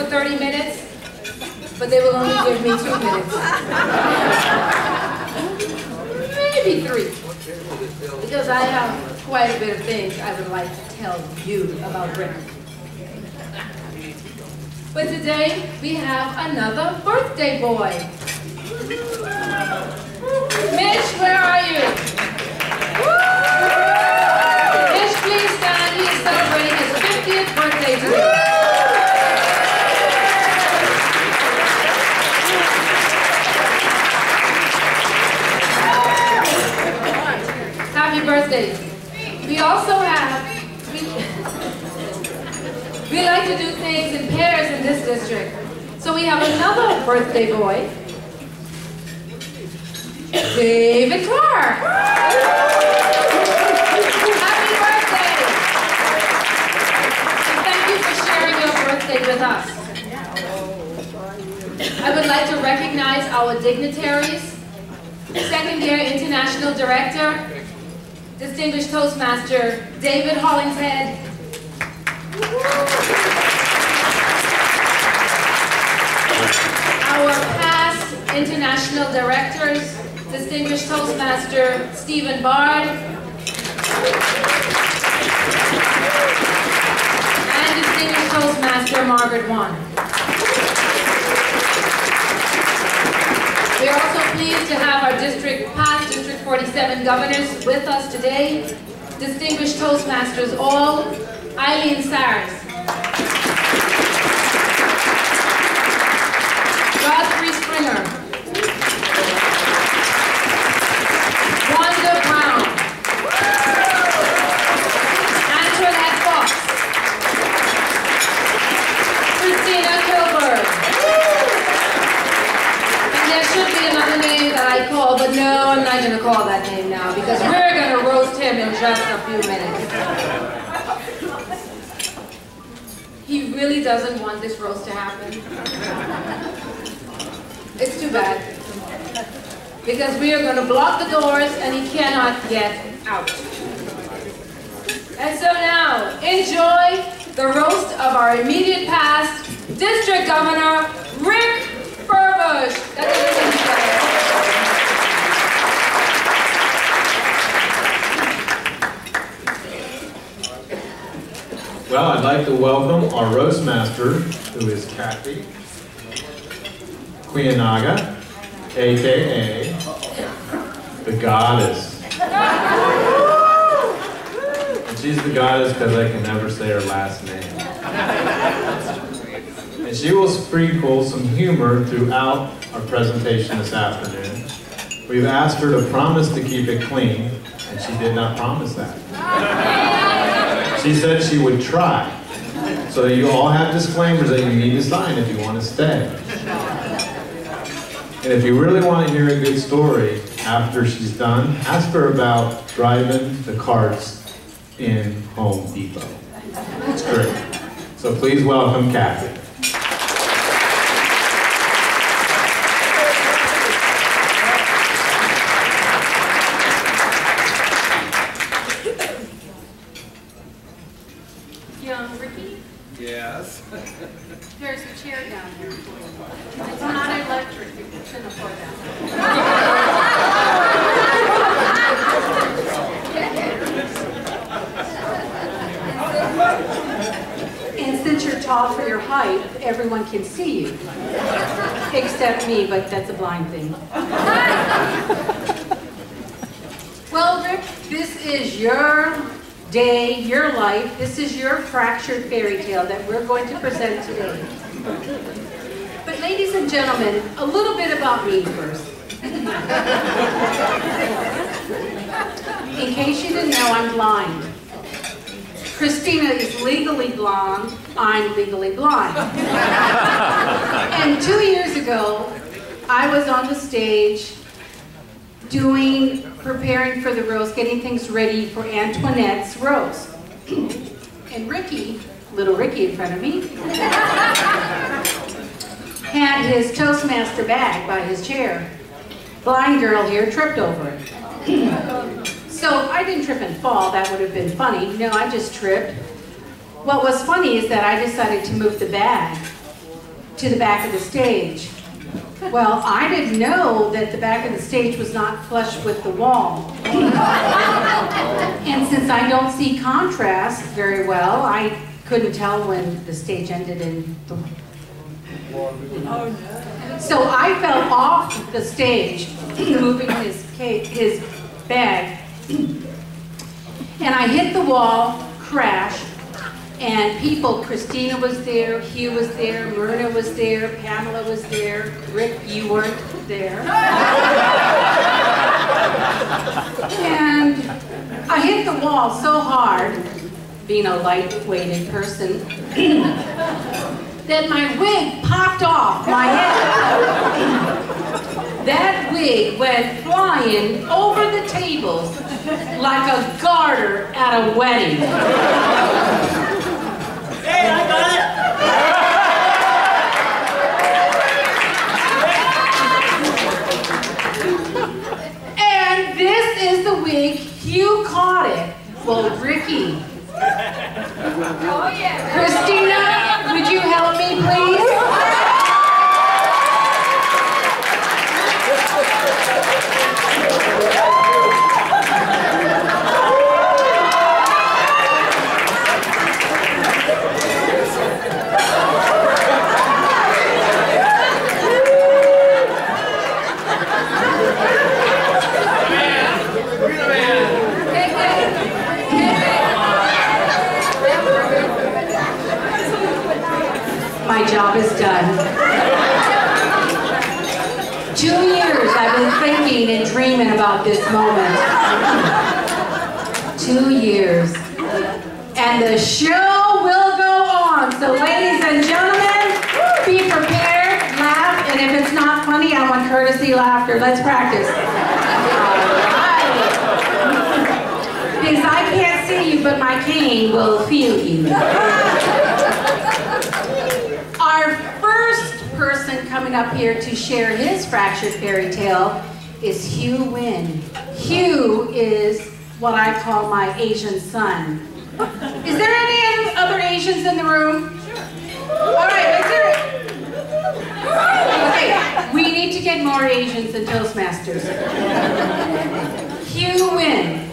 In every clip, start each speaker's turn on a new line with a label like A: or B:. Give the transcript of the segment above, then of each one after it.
A: for 30 minutes, but they will only give me 2 minutes. Maybe 3. Because I have quite a bit of things I would like to tell you about Rick. But today, we have another birthday boy. Mitch, where are you? Mitch, please stand. He is celebrating his 50th birthday today. Happy birthday. We also have, we like to do things in pairs in this district. So we have another birthday boy, David Clark. Happy birthday. And thank you for sharing your birthday with us. I would like to recognize our dignitaries, second-year international director, distinguished Toastmaster David Hollingshead, our past international directors, distinguished Toastmaster Stephen Bard, and distinguished Toastmaster Margaret Wan. We are also pleased to have our past District 47 governors with us today, distinguished Toastmasters all, Eileen Sars, Godfrey Springer, Wanda Brown, Antoinette Fox, Christina Kilberg. There should be another name that I call, but no, I'm not going to call that name now because we're going to roast him in just a few minutes. He really doesn't want this roast to happen. It's too bad. Because we are going to block the doors and he cannot get out. And so now, enjoy the roast of our immediate past, District Governor Rick Furbush.
B: Well, I'd like to welcome our roast master, who is Kathy Queanaga, aka the Goddess. And she's the Goddess because I can never say her last name. And she will sprinkle some humor throughout our presentation this afternoon. We've asked her to promise to keep it clean, and she did not promise that. She said she would try. So you all have disclaimers that you need to sign if you want to stay. And if you really want to hear a good story after she's done, ask her about driving the carts in Home Depot. It's great. So please welcome Kathy.
A: Yes. There's a chair down here for you. It's not electric, you shouldn't afford that.
C: And since you're tall for your height, everyone can see you. Except me, but that's a blind thing. Well, Rick, this is your day, your life. This is your fractured fairy tale that we're going to present today. But ladies and gentlemen, a little bit about me first. In case you didn't know, I'm blind. Christina is legally blonde, I'm legally blind. And 2 years ago, I was on the stage preparing for the roast, getting things ready for Antoinette's roast. And Ricky, little Ricky in front of me, had his Toastmaster bag by his chair. Blind girl here tripped over it. So I didn't trip and fall, that would have been funny. No, I just tripped. What was funny is that I decided to move the bag to the back of the stage. Well, I didn't know that the back of the stage was not flush with the wall. And since I don't see contrast very well, I couldn't tell when the stage ended in the... So I fell off the stage, moving his bag, and I hit the wall, crashed, and people, Christina was there, Hugh was there, Myrna was there, Pamela was there, Rick, you weren't there. And I hit the wall so hard, being a light-weighted person, that my wig popped off my head. That wig went flying over the tables like a garter at a wedding.
D: Hey, I got
C: it! And this is the wig, Hugh caught it. Well, Ricky.
A: Oh, yeah.
C: Christina, would you help me, please? My job is done. 2 years I've been thinking and dreaming about this moment. 2 years. And the show will go on. So ladies and gentlemen, be prepared, laugh, and if it's not funny, I want courtesy laughter. Let's practice. All right. Because I can't see you, but my cane will feel you. Our first person coming up here to share his fractured fairy tale is Hugh Wynn. Hugh is what I call my Asian son. Is there any other Asians in the room? Sure. All right, let's hear it. Okay, we need to get more Asians in Toastmasters. Hugh Wynn.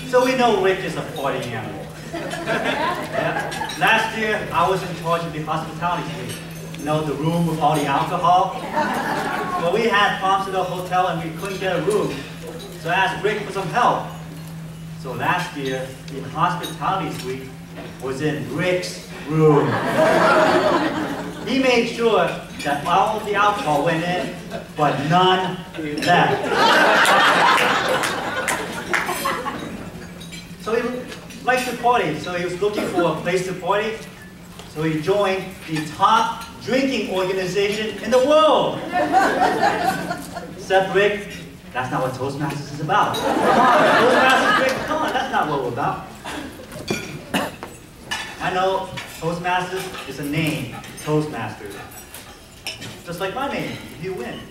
D: So we know Rick is a party animal. Yeah. Last year, I was in charge of the hospitality suite. You know, the room with all the alcohol. Well, we had problems at the hotel and we couldn't get a room. So I asked Rick for some help. So last year, the hospitality suite was in Rick's room. He made sure that all of the alcohol went in, but none left. So he likes to party, so he was looking for a place to party. So he joined the top drinking organization in the world. Except Rick, that's not what Toastmasters is about. Come on, Toastmasters, Rick, come on, that's not what we're about. I know Toastmasters is a name, Toastmasters. Just like my name, you win.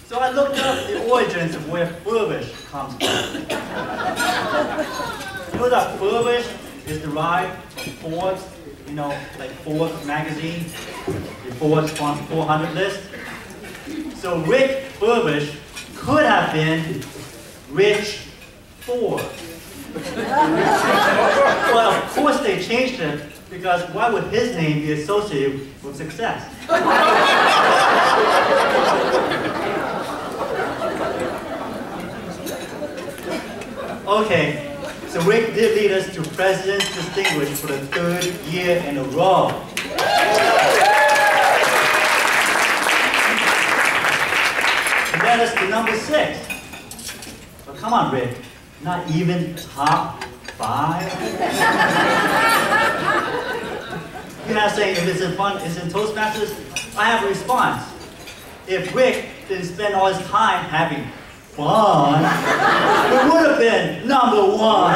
D: So I looked up the origins of where Furbush comes from. You know that Furbush is derived from Forbes, you know, like Forbes magazine, the Forbes 400 list. So Rick Furbush could have been Rich Forbes. Well, of course they changed it, because why would his name be associated with success? Okay, so Rick did lead us to President's Distinguished for the 3rd year in a row. He led us to number 6. But come on, Rick, not even top 5? You're not saying if it's in fun, it's in Toastmasters? I have a response. If Rick didn't spend all his time having fun, it would have been number 1.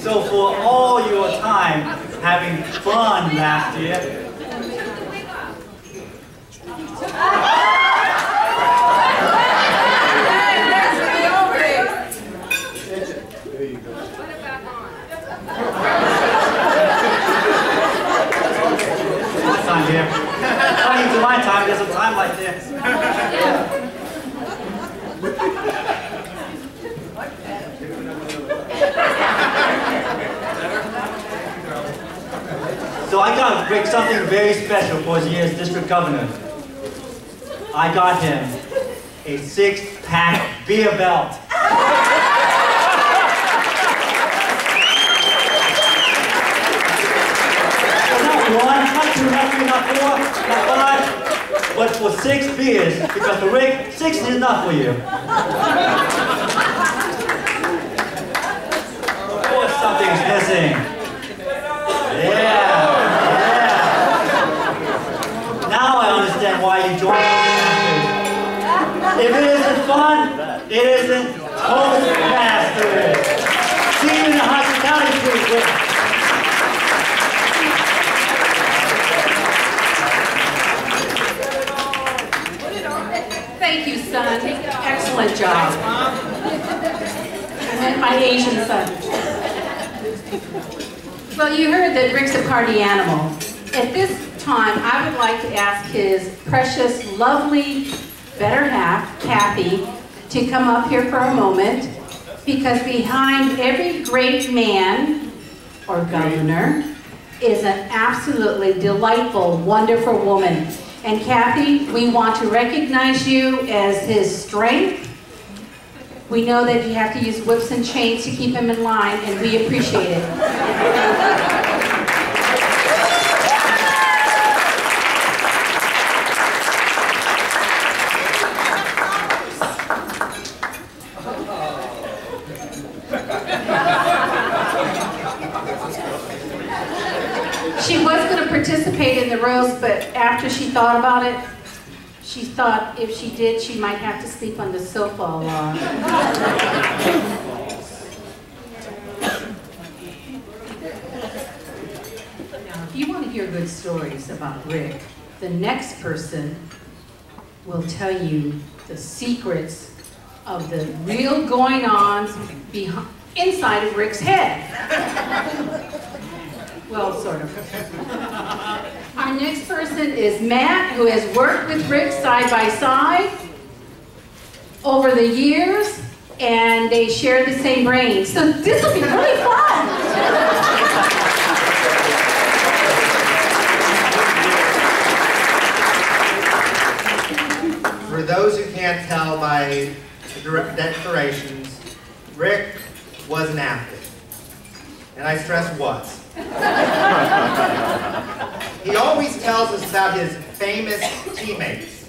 D: So for all your time having fun last year, time here. According to my time, there's a time like this. So I got Rick something very special for his year's district governor. I got him a 6-pack beer belt. One, not two, not three, not four, not five, but for 6 beers, because for Rick, 6 is enough for you. Of course something's missing. Yeah. Now I understand why you joined Toastmasters. If it isn't fun, it isn't Toastmasters. See you in the hospitality suite, Rick.
C: Thank you, son. Excellent job. And my Asian son. Well, you heard that Rick's a party animal. At this time, I would like to ask his precious, lovely, better half, Kathy, to come up here for a moment, because behind every great man or governor is an absolutely delightful, wonderful woman. And Kathy, we want to recognize you as his strength. We know that you have to use whips and chains to keep him in line, and we appreciate it. She was going to participate in the roast, but after she thought about it, she thought if she did, she might have to sleep on the sofa a lot. Now, if you want to hear good stories about Rick, the next person will tell you the secrets of the real going-ons inside of Rick's head. Well, sort of. Our next person is Matt, who has worked with Rick side by side over the years, and they share the same brain. So this will be really fun.
E: For those who can't tell by the declarations, Rick was an athlete. And I stress was. He always tells us about his famous teammates,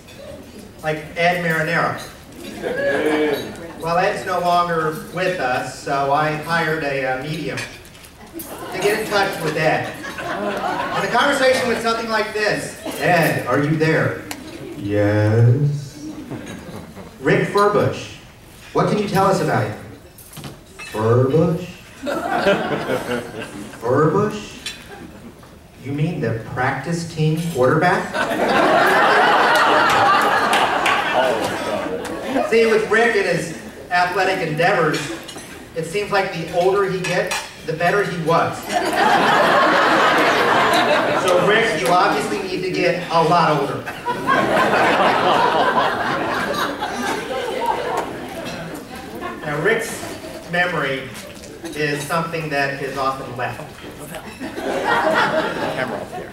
E: like Ed Marinero. Well, Ed's no longer with us, so I hired a medium to get in touch with Ed. And the conversation went something like this. Ed, are you there? Yes. Rick Furbush. What can you tell us about him? Furbush? Furbush? You mean the practice team quarterback? See, with Rick and his athletic endeavors, it seems like the older he gets, the better he was. So Rick, you obviously need to get a lot older. Now, Rick's memory is something that is often left.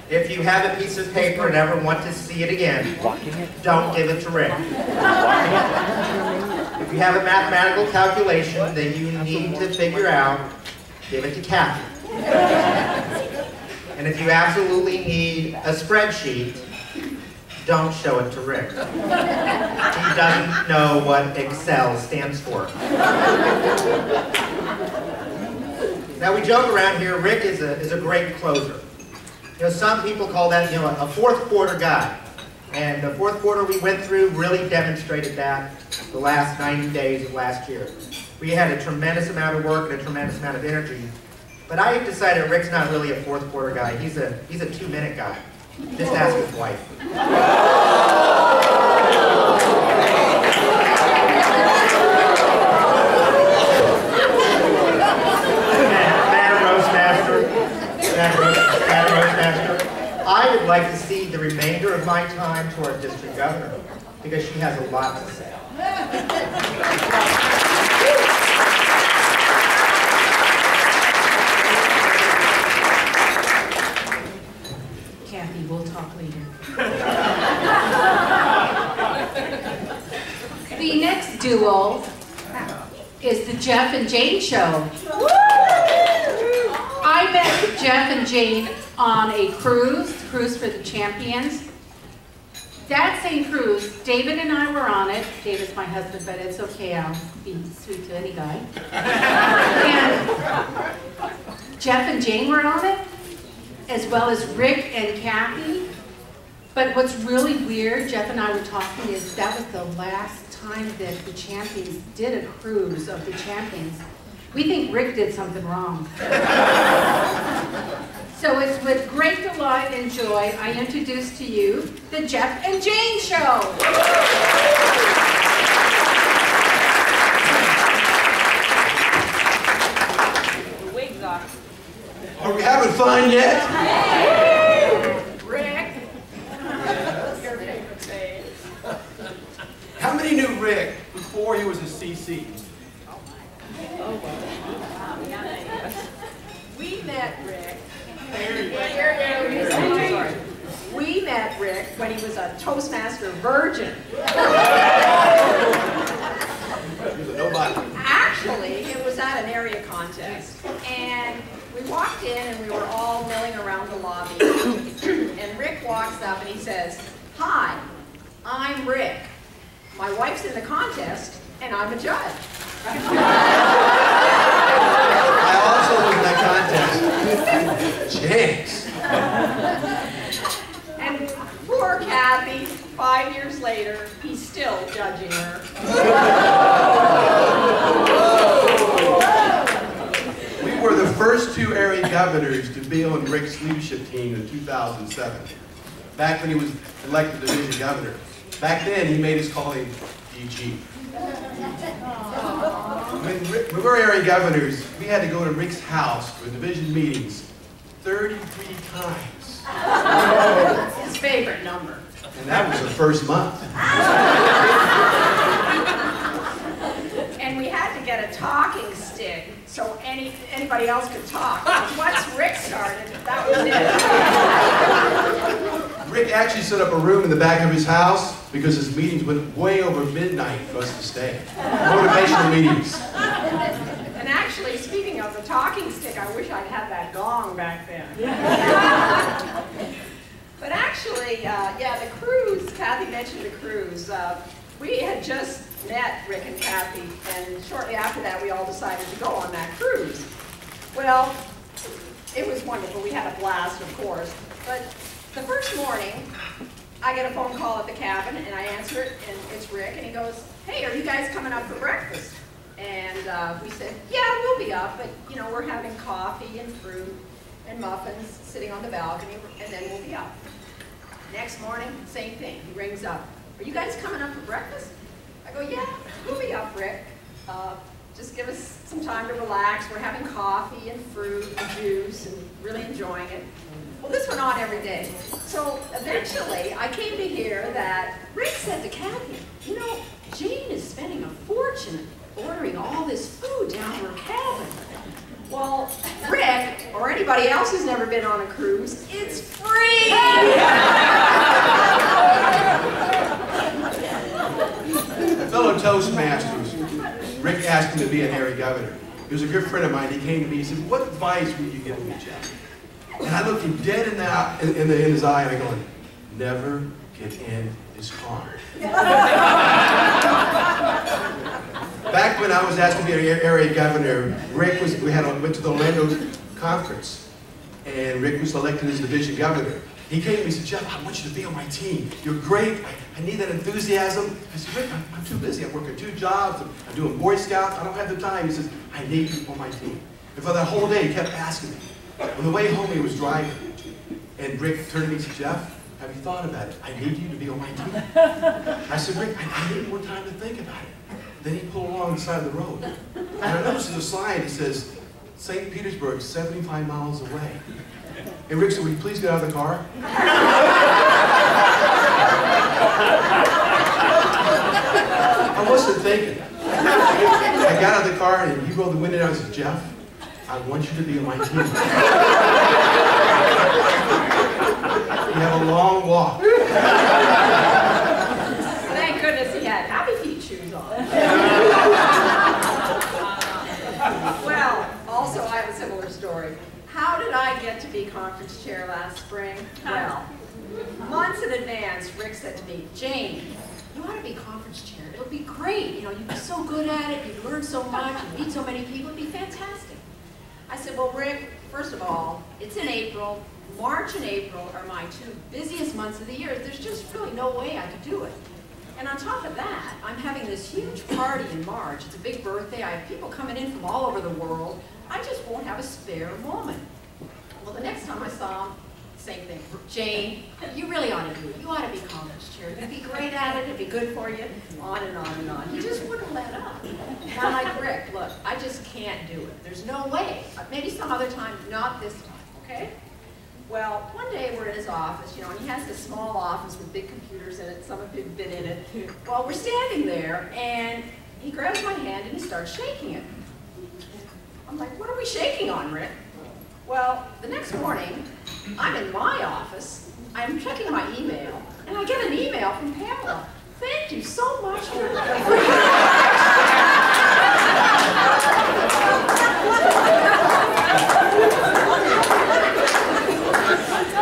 E: If you have a piece of paper and ever want to see it again, don't give it to Rick. If you have a mathematical calculation that you need to figure out, give it to Kathy. And if you absolutely need a spreadsheet, don't show it to Rick. He doesn't know what Excel stands for. Now, we joke around here, Rick is a great closer. You know, some people call that, you know, a fourth quarter guy. And the fourth quarter we went through really demonstrated that the last 90 days of last year. We had a tremendous amount of work and a tremendous amount of energy. But I decided Rick's not really a fourth quarter guy. He's a 2-minute guy. Just ask his wife. Madam Roastmaster, I would like to cede the remainder of my time to our district governor because she has a lot to say.
C: Kathy, we'll talk later. The next duo is the Jeff and Jane show. I met Jeff and Jane on a cruise for the Champions. That same cruise, David and I were on it. David's my husband, but it's okay, I'll be sweet to any guy. And Jeff and Jane were on it, as well as Rick and Kathy. But what's really weird, Jeff and I were talking, is that was the last time that the Champions did a cruise of the Champions. We think Rick did something wrong. So it's with great delight and joy I introduce to you the Jeff and Jane Show.
A: The wig's off.
F: Are we having fun yet?
A: Rick. Your favorite face.
F: How many knew Rick before he was a CC?
G: We met Rick.
A: Sorry.
G: We met Rick when he was a Toastmaster virgin.
F: He was a nobody.
G: Actually, it was at an area contest. And we walked in and we were all milling around the lobby. And Rick walks up and he says, "Hi, I'm Rick. My wife's in the contest and I'm a judge."
F: I also was in that contest. Jinx.
G: And poor Kathy, 5 years later, he's still judging her.
F: We were the first two area governors to be on Rick's leadership team in 2007. Back when he was elected division governor. Back then, he made us call him DG. When we were area governors, we had to go to Rick's house for division meetings 33 times.
G: His favorite number.
F: And that was the first month.
G: And we had to get a talking stick so anybody else could talk. Once Rick started, that was it.
F: Rick actually set up a room in the back of his house because his meetings went way over midnight for us to stay. Motivational meetings.
G: And actually, speaking of the talking stick, I wish I'd had that gong back then. But actually, yeah, the cruise, Kathy mentioned the cruise. We had just met Rick and Kathy, and shortly after that, we all decided to go on that cruise. Well, it was wonderful. We had a blast, of course. But the first morning, I get a phone call at the cabin, and I answer it, and it's Rick, and he goes, "Hey, are you guys coming up for breakfast?" And we said, "Yeah, we'll be up, but you know, we're having coffee and fruit and muffins sitting on the balcony, and then we'll be up." Next morning, same thing. He rings up. "Are you guys coming up for breakfast?" I go, "Yeah, we'll be up, Rick. Just give us some time to relax. We're having coffee and fruit and juice and really enjoying it." Well, this went on every day. So eventually, I came to hear that Rick said to Kathy, "You know, Jane is spending a fortune ordering all this food down to her cabin." Well, Rick, or anybody else who's never been on a cruise, it's free!
F: Fellow Toastmasters, Rick asked him to be an area governor. He was a good friend of mine. He came to me, he said, "What advice would you give me, Jeff?" And I looked him dead in his eye, and I go, "Never get in his car." Back when I was asked to be an area governor, Rick went to the Orlando conference, and Rick was elected as division governor. He came to me and said, "Jeff, I want you to be on my team. You're great. I need that enthusiasm." I said, "Rick, I'm too busy. I'm working 2 jobs. I'm doing Boy Scouts. I don't have the time." He says, "I need you on my team." And for that whole day, he kept asking me. On the way home, he was driving. And Rick turned to me and said, Jeff, have you thought about it? I need you to be on my team. I said, Rick, I need more time to think about it. Then he pulled along the side of the road. And I noticed there's a sign that says, St. Petersburg, 75 miles away. And Rick said, will you please get out of the car? I wasn't thinking. I got out of the car and he rolled the window down and said, Jeff, I want you to be on my team. We have a long walk.
G: Thank goodness he had happy feet shoes on. Well, also I have a similar story. How did I get to be conference chair last spring? Well, months in advance, Rick said to me, Jane, you ought to be conference chair. It'll be great. You know, you'd be so good at it. You'd learn so much. You'd meet so many people. It'd be fantastic. I said, well, Rick, first of all, it's in April. March and April are my two busiest months of the year. There's just really no way I could do it. And on top of that, I'm having this huge party in March. It's a big birthday. I have people coming in from all over the world. I just won't have a spare moment. Well, the next time I saw him, same thing. Jane, you really ought to do it. You ought to be conference chair. You'd be great at it. It'd be good for you. On and on and on. He just wouldn't let up. And I'm like, Rick, look, I just can't do it. There's no way. Maybe some other time, not this time, okay? Well, one day we're in his office, you know, and he has this small office with big computers in it. Some of you have been in it. Well, we're standing there, and he grabs my hand and he starts shaking it. I'm like, what are we shaking on, Rick? Well, the next morning, I'm in my office, I'm checking my email, and I get an email from Pamela. Thank you so much for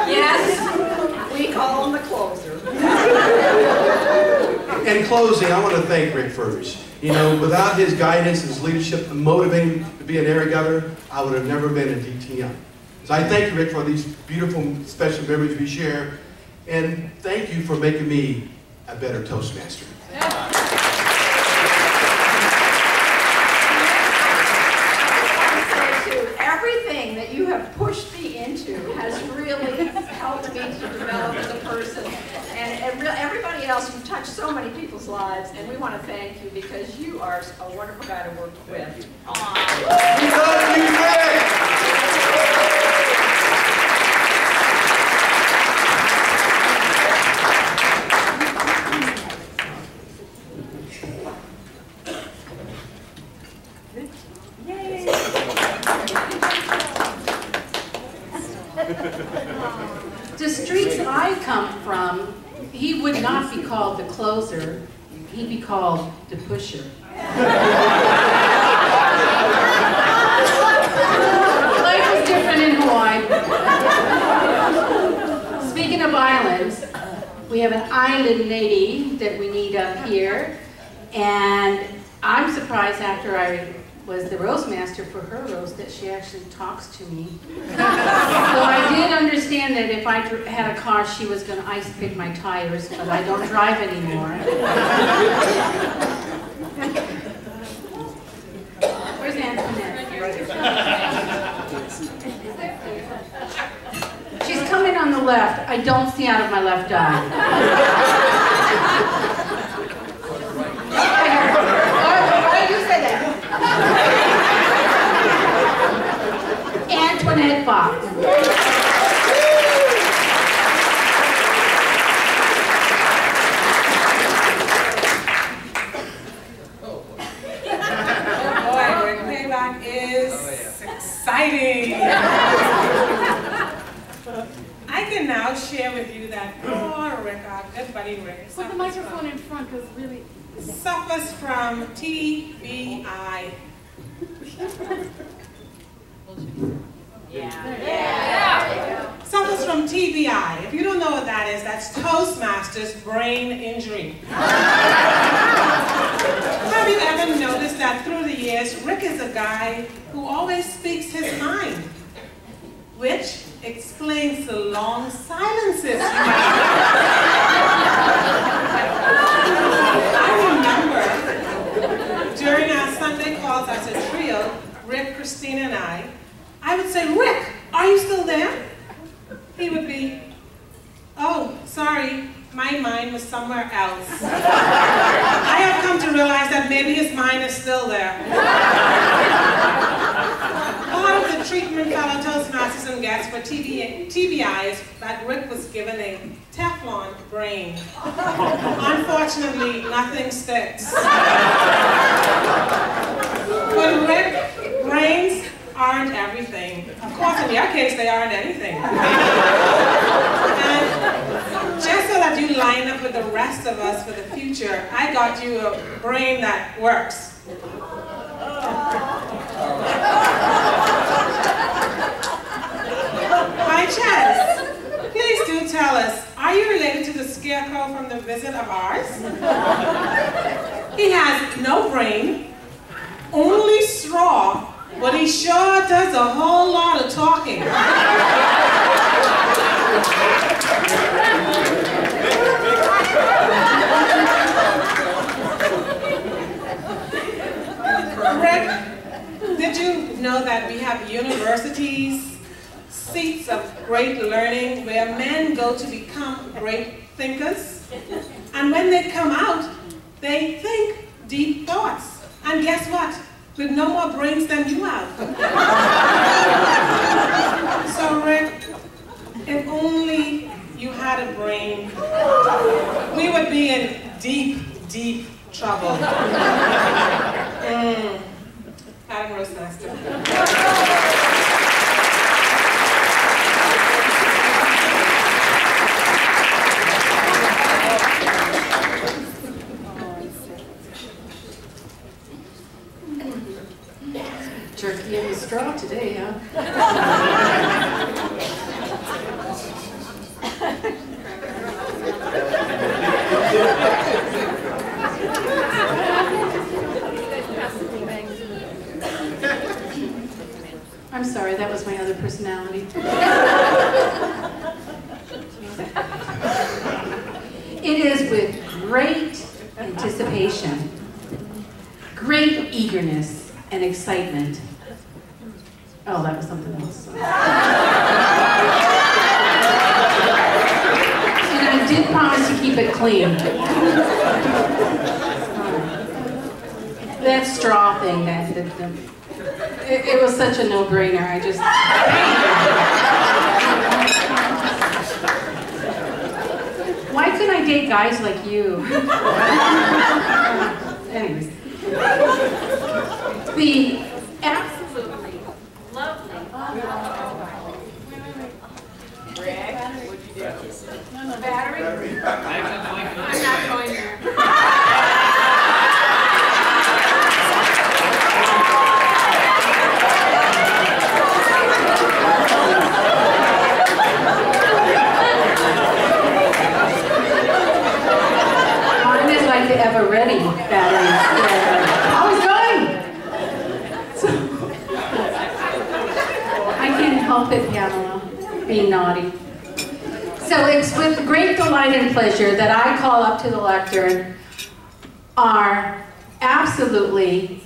G: Yes, we call him the closer.
F: In closing, I want to thank Rick Furbush. You know, without his guidance, his leadership, and motivating me to be an area governor, I would have never been a DTM. So I thank you, Rick, for these beautiful, special memories we share, and thank you for making me a better Toastmaster.
G: Everything that you have pushed me into has really helped me to develop as a person. And everybody else, you've touched so many people's lives, and we want to thank you because you are a wonderful guy to work with.
F: We love you, Rick!
C: The streets I come from, he would not be called the closer, he'd be called the pusher. Life is different in Hawaii. Speaking of islands, we have an island lady that we need up here, and I'm surprised after I was the roast master for her roast that she actually talks to me. So I did understand that if I had a car, she was going to ice pick my tires, but I don't drive anymore. Where's Antoinette? She's coming on the left. I don't see out of my left eye. Why do you say that? Antoinette Fox.
H: Oh boy, playback is exciting. I can now share with you that poor Rick, our good buddy Rick,
C: Put the microphone in front because really
H: suffers from TBI. Suffers from TBI. If you don't know what that is, that's Toastmasters brain injury. Have you ever noticed that through the years, Rick is a guy who always speaks his mind, which explains the long silences. I remember during our Sunday calls as a trio, Rick, Christina, and I would say, Rick, are you still there? He would be, oh, sorry, my mind was somewhere else. I have come to realize that maybe his mind is still there. Part of the treatment fellow Toastmasters and guests for TBI is that Rick was given a Teflon brain. Unfortunately, nothing sticks. But Rick, brains aren't everything. Of course, in your case, they aren't anything. And just so that you line up with the rest of us for the future, I got you a brain that works. By chance, please do tell us, are you related to the scarecrow from the Visit of Ours? He has no brain, only straw, but he sure does a whole lot of talking. Rick, did you know that we have universities, seats of great learning where men go to become great thinkers? And when they come out, they think deep thoughts. And guess what? With no more brains than you have. So Rick, if only you had a brain, we would be in deep, deep trouble. Adam Roastmaster.
C: Turkey in the straw today, huh? I'm sorry, that was my other personality. It is with great anticipation, great eagerness, and excitement. Oh, that was something else. And I did promise to keep it clean. That straw thing, it was such a no-brainer. I just... Why couldn't I date guys like you? Anyways. The absolutely lovely.
A: Rick, what'd you do?
C: Battery?
A: I'm not going there.
C: Mine is like the ever-ready battery. Always going! So, I can't help it, Pamela, being naughty. So it's with great delight and pleasure that I call up to the lectern our absolutely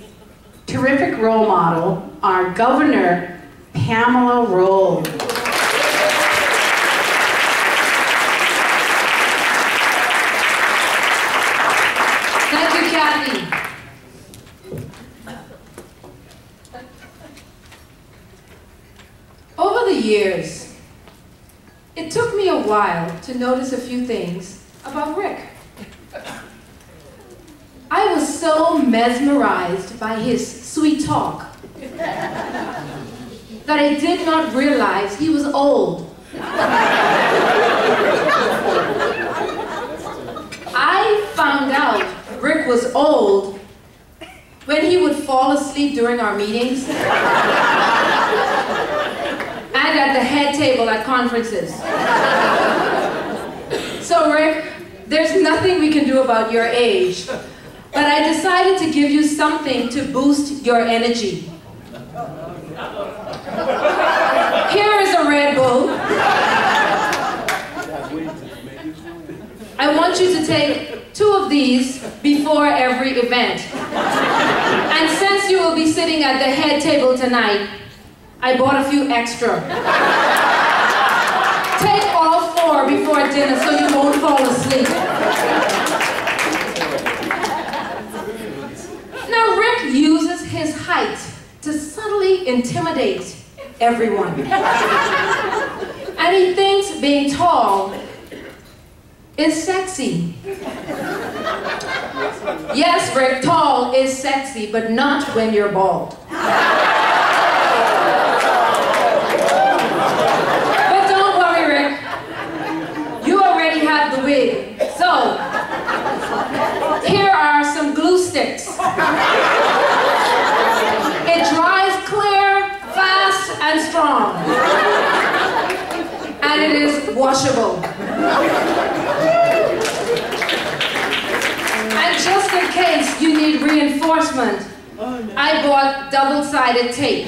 C: terrific role model, our Governor, Pamela Roll.
A: Thank you, Kathy. Over the years, it took me a while to notice a few things about Rick. I was so mesmerized by his sweet talk that I did not realize he was old. I found out Rick was old when he would fall asleep during our meetings and at the head table at conferences. So Rick, there's nothing we can do about your age, but I decided to give you something to boost your energy. Here is a Red Bull. I want you to take 2 of these before every event. And since you will be sitting at the head table tonight, I bought a few extra. Take all 4 before dinner so you won't fall asleep. Now Rick uses his height to subtly intimidate everyone. And he thinks being tall is sexy. Yes, Rick, tall is sexy, but not when you're bald. But don't worry, Rick. You already have the wig. So, here are some glue sticks. It dries clear, fast, and strong. And it is washable. And just in case you need reinforcement, I bought double-sided tape.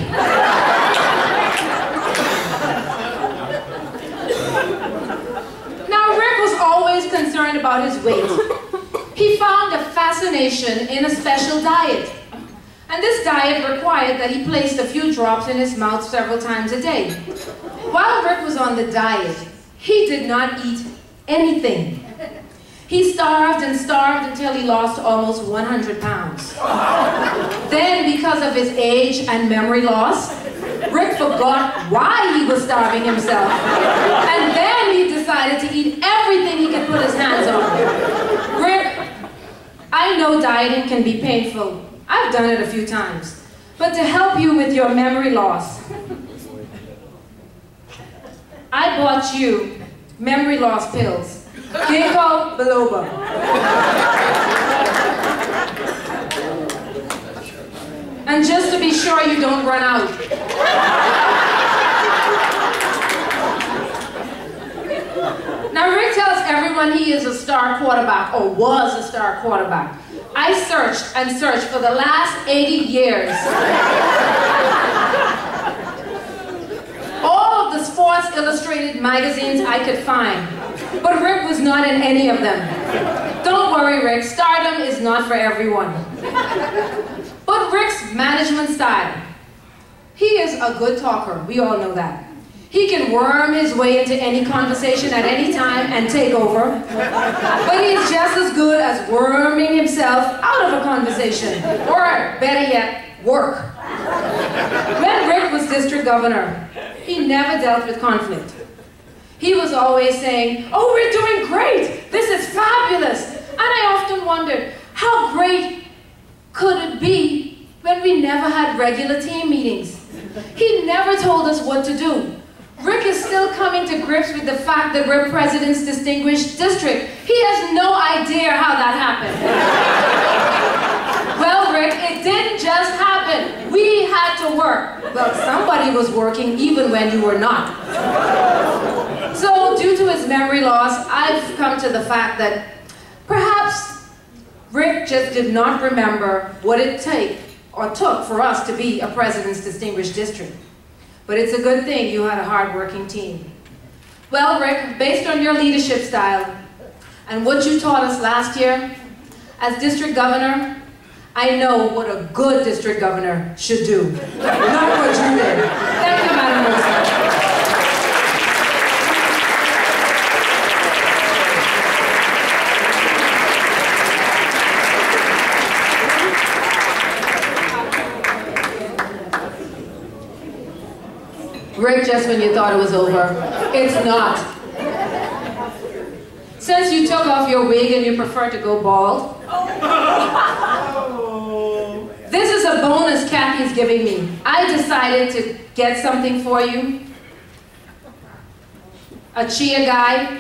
A: Now, Rick was always concerned about his weight. He found a fascination in a special diet. And this diet required that he placed a few drops in his mouth several times a day. While Rick was on the diet, he did not eat anything. He starved and starved until he lost almost 100 pounds. Then, because of his age and memory loss, Rick forgot why he was starving himself. And then he decided to eat everything he could put his hands on. Rick, I know dieting can be painful. I've done it a few times. But to help you with your memory loss, I bought you memory loss pills. Ginkgo biloba. And just to be sure you don't run out. Now Rick tells everyone he is a star quarterback, or was a star quarterback. I searched and searched for the last 80 years. All of the Sports Illustrated magazines I could find. But Rick was not in any of them. Don't worry, Rick, stardom is not for everyone. But Rick's management style. He is a good talker, we all know that. He can worm his way into any conversation at any time and take over. But he's just as good as worming himself out of a conversation. Or, better yet, work. When Rick was district governor, he never dealt with conflict. He was always saying, "Oh, we're doing great! This is fabulous!" And I often wondered, how great could it be when we never had regular team meetings? He never told us what to do. Rick is still coming to grips with the fact that we're President's Distinguished District. He has no idea how that happened. Well, Rick, it didn't just happen. We had to work. Well, somebody was working even when you were not. So, due to his memory loss, I've come to the fact that perhaps Rick just did not remember what it took for us to be a President's Distinguished District. But it's a good thing you had a hard-working team. Well, Rick, based on your leadership style and what you taught us last year, as district governor, I know what a good district governor should do. Not what you did. Thank you, Madam President. Rick, just when you thought it was over, it's not. Since you took off your wig and you prefer to go bald, this is a bonus Kathy's giving me. I decided to get something for you. A chia guy.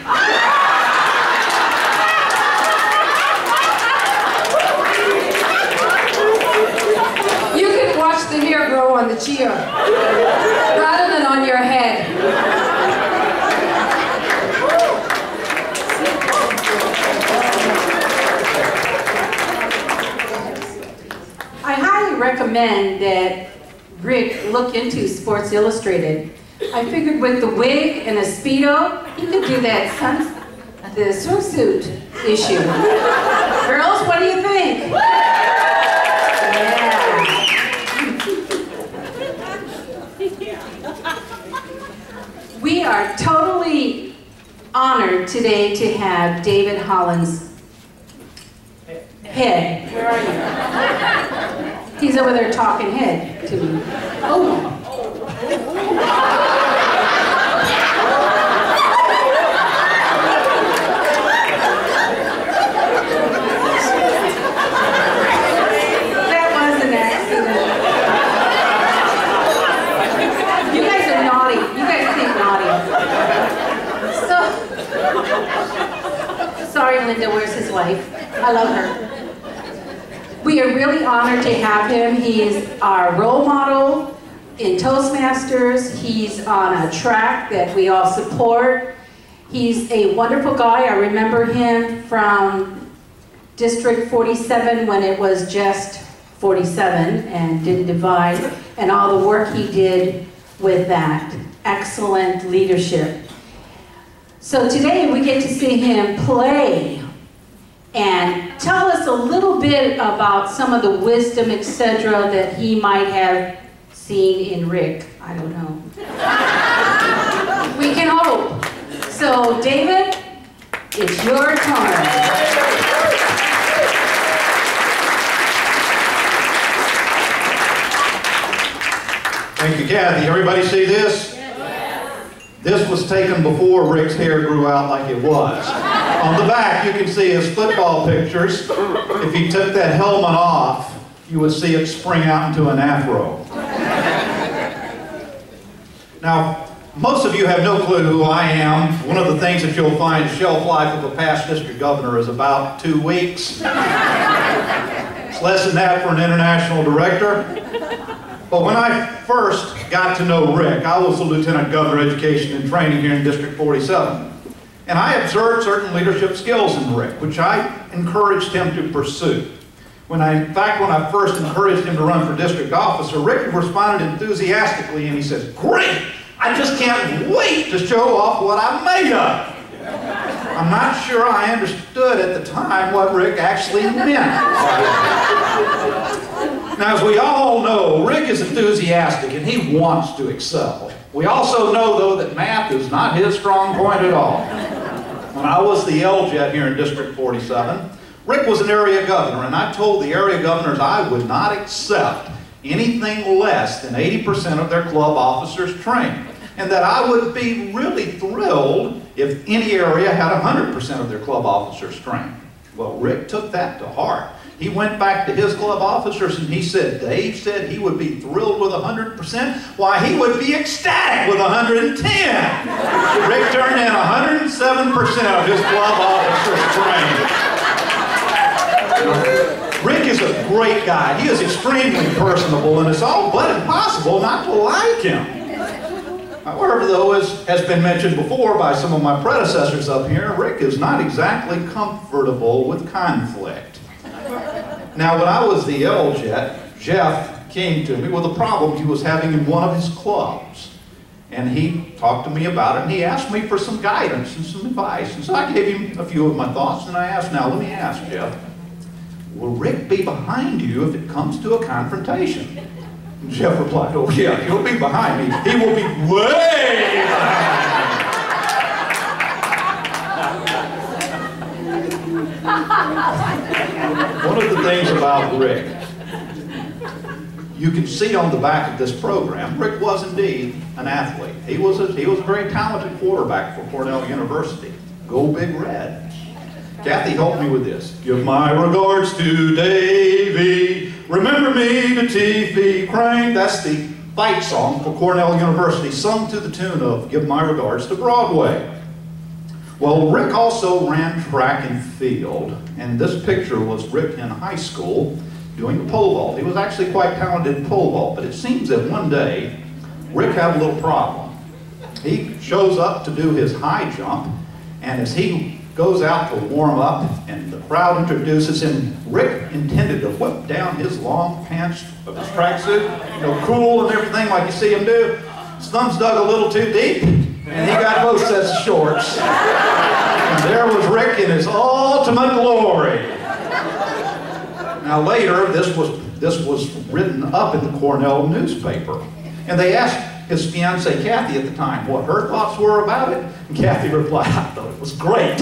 A: You can watch the hair grow on the chia, rather than on your head.
C: I highly recommend that Rick look into Sports Illustrated. I figured with the wig and a Speedo, he could do that the swimsuit issue. Girls, what do you think? Yeah. We are totally honored today to have David Holland's head. Where are you? He's over there talking head to me. Oh. That was an accident. You guys are naughty. You guys think naughty. So, sorry, Linda, where's his wife? I love her. We are really honored to have him. He is our role model in Toastmasters. He's on a track that we all support. He's a wonderful guy. I remember him from District 47 when it was just 47 and didn't divide, and all the work he did with that. Excellent leadership. So today we get to see him play and tell us a little bit about some of the wisdom, etc., that he might have seen in Rick. I don't know. We can hope. So, David, it's your turn.
I: Thank you, Kathy. Everybody see this? This was taken before Rick's hair grew out like it was. On the back, you can see his football pictures. If he took that helmet off, you would see it spring out into an afro. Now, most of you have no clue who I am. One of the things that you'll find shelf life of a past district governor is about 2 weeks. It's less than that for an international director. But when I first got to know Rick, I was the Lieutenant Governor of Education and Training here in District 47. And I observed certain leadership skills in Rick, which I encouraged him to pursue. In fact, when I first encouraged him to run for district officer, Rick responded enthusiastically and he said, "Great! I just can't wait to show off what I'm made of." I'm not sure I understood at the time what Rick actually meant. Now, as we all know, Rick is enthusiastic and he wants to excel. We also know, though, that math is not his strong point at all. When I was the LJET here in District 47, Rick was an area governor, and I told the area governors I would not accept anything less than 80% of their club officers trained, and that I would be really thrilled if any area had 100% of their club officers trained. Well, Rick took that to heart. He went back to his club officers and he said, Dave said he would be thrilled with 100%. Why, he would be ecstatic with 110. Rick turned in 107% of his club officers trained. Rick is a great guy. He is extremely personable, and it's all but impossible not to like him. However, though, as has been mentioned before by some of my predecessors up here, Rick is not exactly comfortable with conflict. Now, when I was the LJET, Jeff came to me with a problem he was having in one of his clubs. And he talked to me about it, and he asked me for some guidance and some advice. And so I gave him a few of my thoughts, and I asked, now let me ask, Jeff, will Rick be behind you if it comes to a confrontation? And Jeff replied, oh yeah, he'll be behind me. He will be way behind me. One of the things about Rick, you can see on the back of this program, Rick was indeed an athlete. He was a very talented quarterback for Cornell University. Go Big Red. Kathy helped me with this. Give my regards to Davy. Remember me to T.F. Crane. That's the fight song for Cornell University, sung to the tune of Give My Regards to Broadway. Well, Rick also ran track and field, and this picture was Rick in high school doing the pole vault. He was actually quite talented in pole vault, but it seems that one day, Rick had a little problem. He shows up to do his high jump, and as he goes out to warm up, and the crowd introduces him, Rick intended to whip down his long pants of his tracksuit, you know, cool and everything like you see him do. His thumbs dug a little too deep, and he got both sets of shorts. And there was Rick in his ultimate glory. Now later, this was written up in the Cornell newspaper. And they asked his fiancée Kathy at the time what her thoughts were about it, and Kathy replied, "I thought it was great."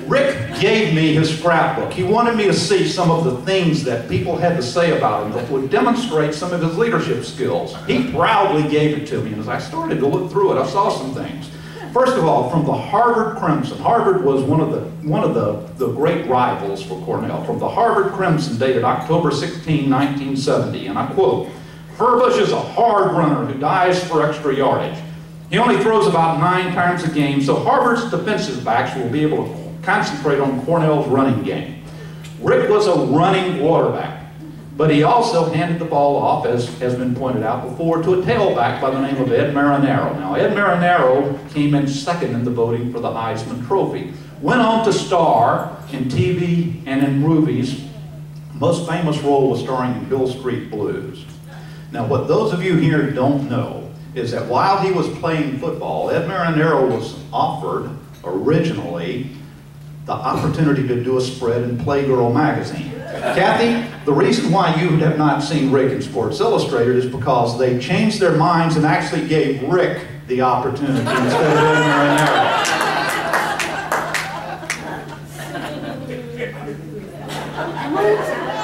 I: Rick gave me his scrapbook. He wanted me to see some of the things that people had to say about him that would demonstrate some of his leadership skills. He proudly gave it to me, and as I started to look through it, I saw some things. First of all, from the Harvard Crimson. Harvard was one of the great rivals for Cornell. From the Harvard Crimson, dated October 16, 1970, and I quote, "Furbush is a hard runner who dives for extra yardage. He only throws about 9 times a game, so Harvard's defensive backs will be able to concentrate on Cornell's running game." Rick was a running quarterback, but he also handed the ball off, as has been pointed out before, to a tailback by the name of Ed Marinaro. Now, Ed Marinaro came in second in the voting for the Heisman Trophy. Went on to star in TV and in movies. Most famous role was starring in Bill Street Blues. Now, what those of you here don't know is that while he was playing football, Ed Marinaro was offered originally the opportunity to do a spread in Playgirl magazine. Kathy, the reason why you have not seen Rick in Sports Illustrated is because they changed their minds and actually gave Rick the opportunity instead of Ed Marinaro.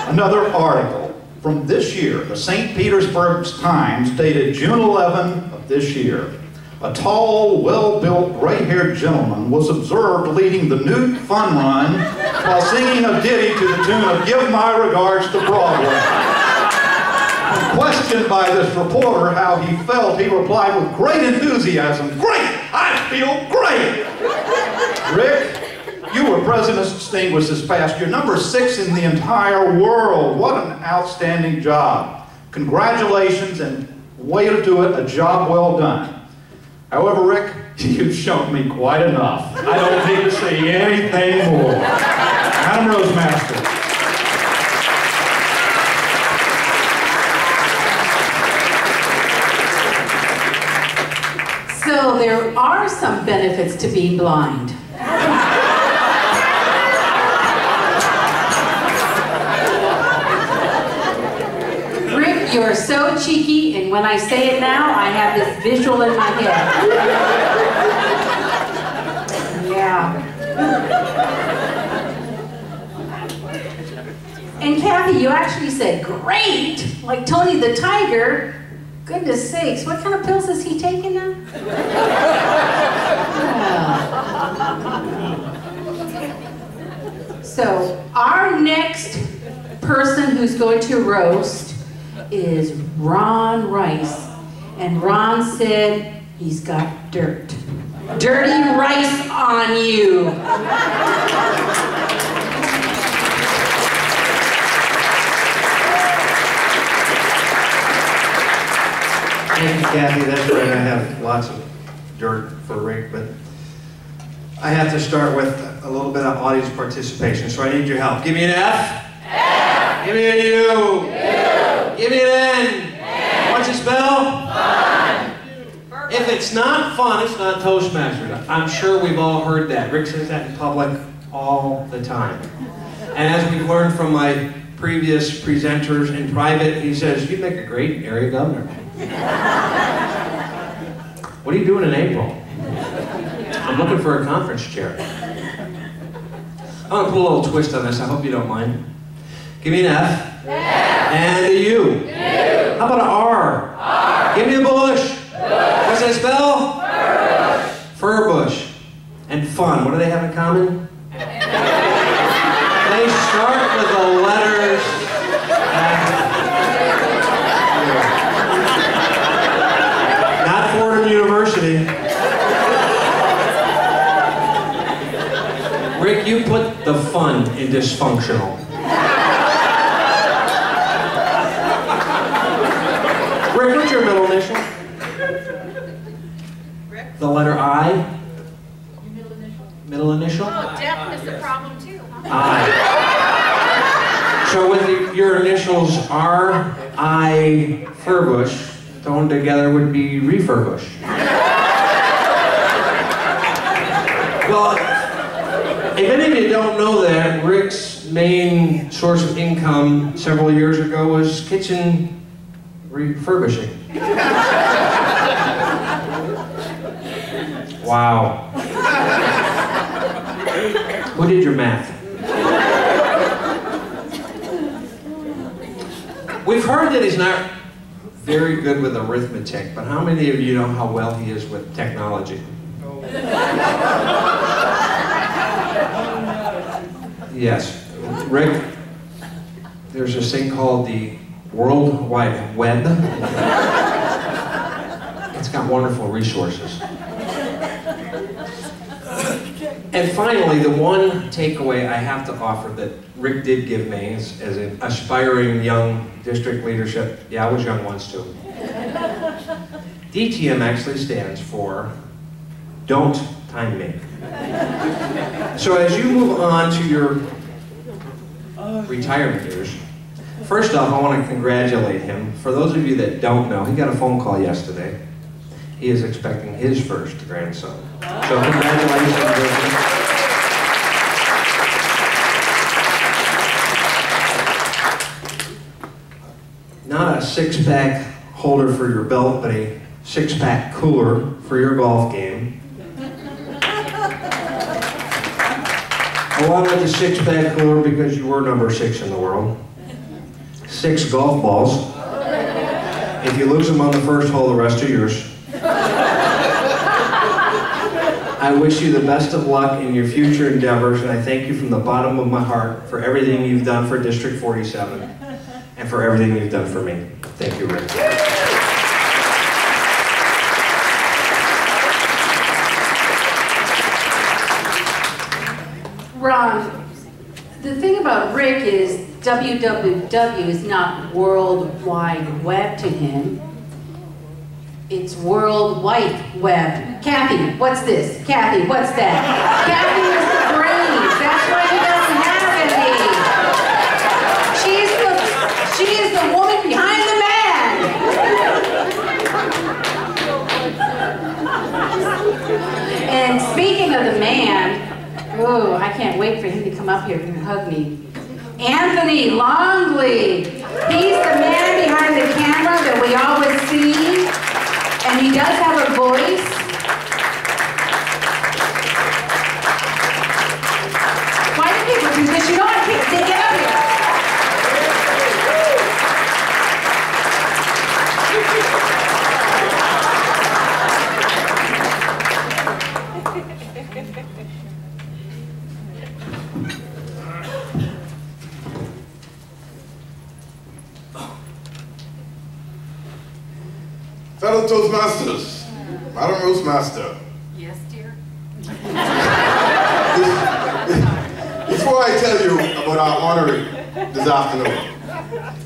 I: Another article from this year, the St. Petersburg Times, dated June 11 of this year. A tall, well-built, gray-haired gentleman was observed leading the Newt Fun Run while singing a ditty to the tune of "Give My Regards to Broadway." Questioned by this reporter how he felt, he replied with great enthusiasm, "Great! I feel great!" Rick, you were President's Distinguished this past year, number 6 in the entire world. What an outstanding job. Congratulations, and way to do it, a job well done. However, Rick, you've shown me quite enough. I don't need to see anything more. Madam Roastmaster.
C: So there are some benefits to being blind. Rick, you're so cheeky, and when I say it now, I have this visual in my head. Yeah. And Kathy, you actually said, "Great!" Like Tony the Tiger. Goodness sakes, what kind of pills is he taking now? So, our next person who's going to roast is Ron Rice. And Ron said he's got dirt. Dirty rice on you.
J: Thank you, Kathy. That's right. I have lots of dirt for Rick, but I have to start with a little bit of audience participation, so I need your help. Give me an F. F. Give me a U. U. Give me an N. N. What's it spell? Fun. If it's not fun, it's not Toastmasters. I'm sure we've all heard that. Rick says that in public all the time. And as we've learned from my previous presenters in private, he says, "You make a great area governor." What are you doing in April? I'm looking for a conference chair. I'm going to put a little twist on this. I hope you don't mind. Give me an F. F. And a U. U. How about an R? R. Give me a bush. Bush. What's that spell? Furbush. Furbush. And fun. What do they have in common? They start with the letters F. University. Rick, you put the fun in dysfunctional. Rick, what's your middle initial? Rick? The letter I?
G: Your middle initial?
J: Middle initial?
G: Oh, deafness is a problem too.
J: I. So with your initials R, I, Furbush, thrown together would be refurbish. Well, if any of you don't know that, Rick's main source of income several years ago was kitchen refurbishing. Wow. Who did your math? We've heard that he's not very good with arithmetic, but how many of you know how well he is with technology? Yes. Rick, there's this thing called the World Wide Web. It's got wonderful resources. And finally, the one takeaway I have to offer that Rick did give me as an aspiring young district leadership, yeah, I was young once too. DTM actually stands for Don't Time Me. So as you move on to your retirement years, first off, I want to congratulate him. For those of you that don't know, he got a phone call yesterday. He is expecting his first grandson. So congratulations, Rick. Not a six-pack holder for your belt, but a six-pack cooler for your golf game. Along with the six-pack cooler, because you were number 6 in the world. 6 golf balls. If you lose them on the first hole, the rest are yours. I wish you the best of luck in your future endeavors, and I thank you from the bottom of my heart for everything you've done for District 47 and for everything you've done for me. Thank you, Rick.
C: Ron, the thing about Rick is www is not World Wide Web to him. It's World Wide Web. Kathy, what's this? Kathy, what's that? Kathy is the brains. That's why he doesn't have any. She is the woman behind the man. And speaking of the man, oh, I can't wait for him to come up here and hug me. Anthony Longley. He's the man behind the camera that we always see. And he does have a voice. Why do people do this? You know I can't get up here.
K: Fellow Toastmasters, Madam Roastmaster.
C: Yes, dear.
K: Before I tell you about our honorary this afternoon,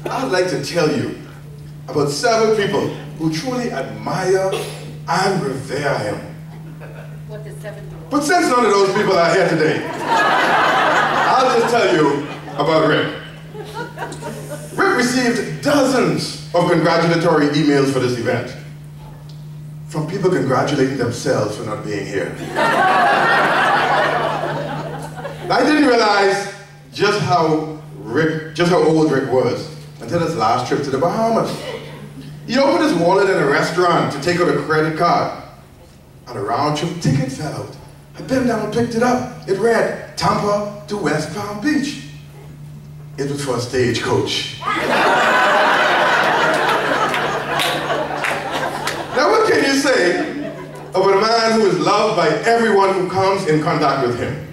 K: I'd like to tell you about several people who truly admire and revere him.
C: What does 7 do?
K: But since none of those people are here today, I'll just tell you about Rick. Rick received dozens of congratulatory emails for this event, from people congratulating themselves for not being here. I didn't realize just how old Rick was until his last trip to the Bahamas. He opened his wallet in a restaurant to take out a credit card, and a round-trip ticket fell out. I bent down and picked it up. It read, Tampa to West Palm Beach. It was for a stagecoach. Now what can you say about a man who is loved by everyone who comes in contact with him?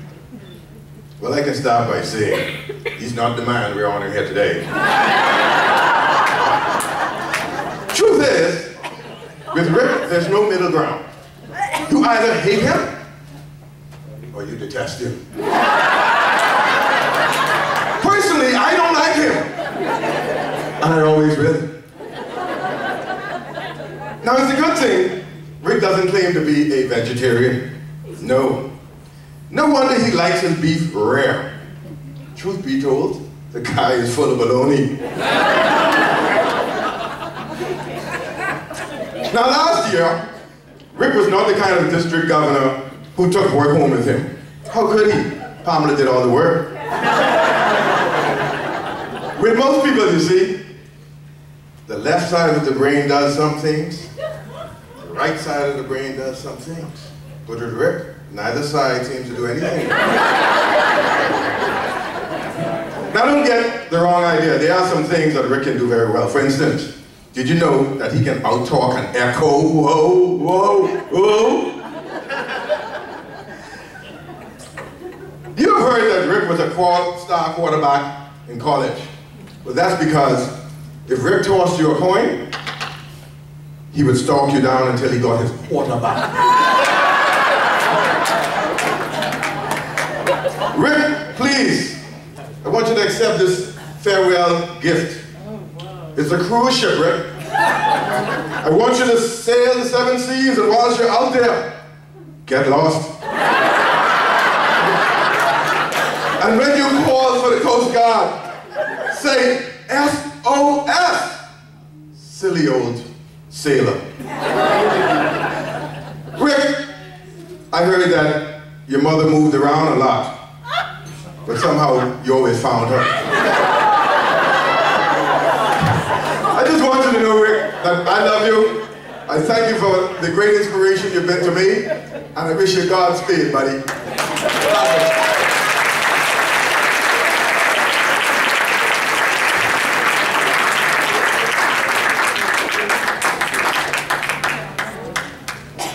K: Well, I can start by saying, he's not the man we're honoring here today. Truth is, with Rick, there's no middle ground. You either hate him, or you detest him. Personally, I don't like him. And I always will. Now, it's a good thing Rick doesn't claim to be a vegetarian. No. No wonder he likes his beef rare. Truth be told, the guy is full of baloney. Now, last year, Rick was not the kind of district governor who took work home with him. How could he? Pamela did all the work. With most people, you see, the left side of the brain does some things, the right side of the brain does some things. But with Rick, neither side seems to do anything. Now don't get the wrong idea. There are some things that Rick can do very well. For instance, did you know that he can out-talk and echo? Whoa, whoa, whoa. You have heard that Rick was a star quarterback in college. Well, that's because if Rick tossed you a coin, he would stalk you down until he got his quarterback. Rick, please, I want you to accept this farewell gift. It's a cruise ship, Rick. I want you to sail the 7 seas, and whilst you're out there, get lost. And when you call for the Coast Guard, say SOS. Silly old sailor. Rick, I heard that your mother moved around a lot, but somehow you always found her. I just want you to know, Rick, that I love you. I thank you for the great inspiration you've been to me, and I wish you Godspeed, buddy.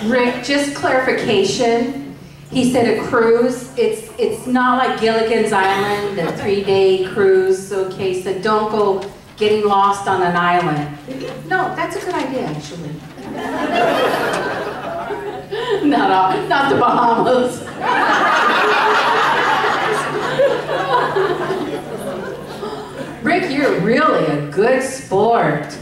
C: Rick, just clarification. He said a cruise. It's not like Gilligan's Island, the 3-day cruise. Okay, so don't go getting lost on an island. No, that's a good idea, actually. not the Bahamas. Rick, you're really a good sport.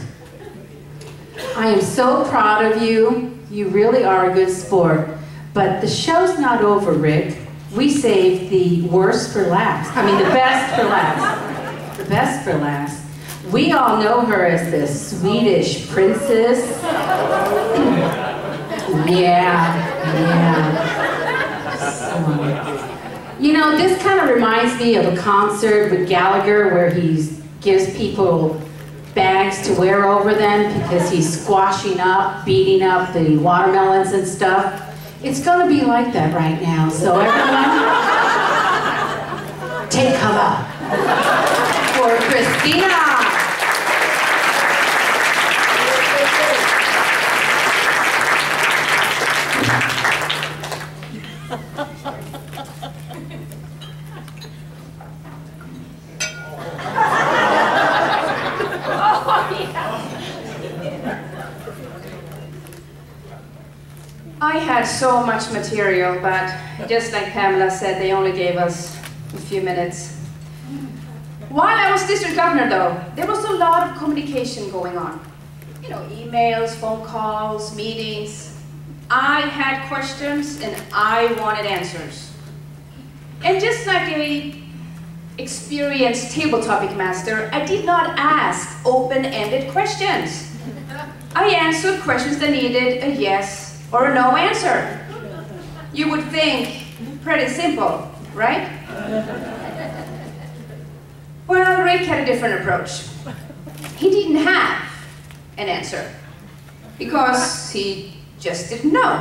C: I am so proud of you. You really are a good sport. But the show's not over, Rick. We saved the worst for last. I mean, the best for last. The best for last. We all know her as the Swedish princess. Yeah. You know, this kind of reminds me of a concert with Gallagher where he gives people bags to wear over them because he's squashing up, beating up the watermelons and stuff. It's going to be like that right now. So everyone, take cover for Christina.
A: I had so much material, but just like Pamela said, they only gave us a few minutes. While I was district governor, though, there was a lot of communication going on. You know, emails, phone calls, meetings. I had questions and I wanted answers. And just like a experienced table topic master, I did not ask open-ended questions. I answered questions that needed a yes or a no answer. You would think pretty simple, right? Well, Rick had a different approach. He didn't have an answer because he just didn't know.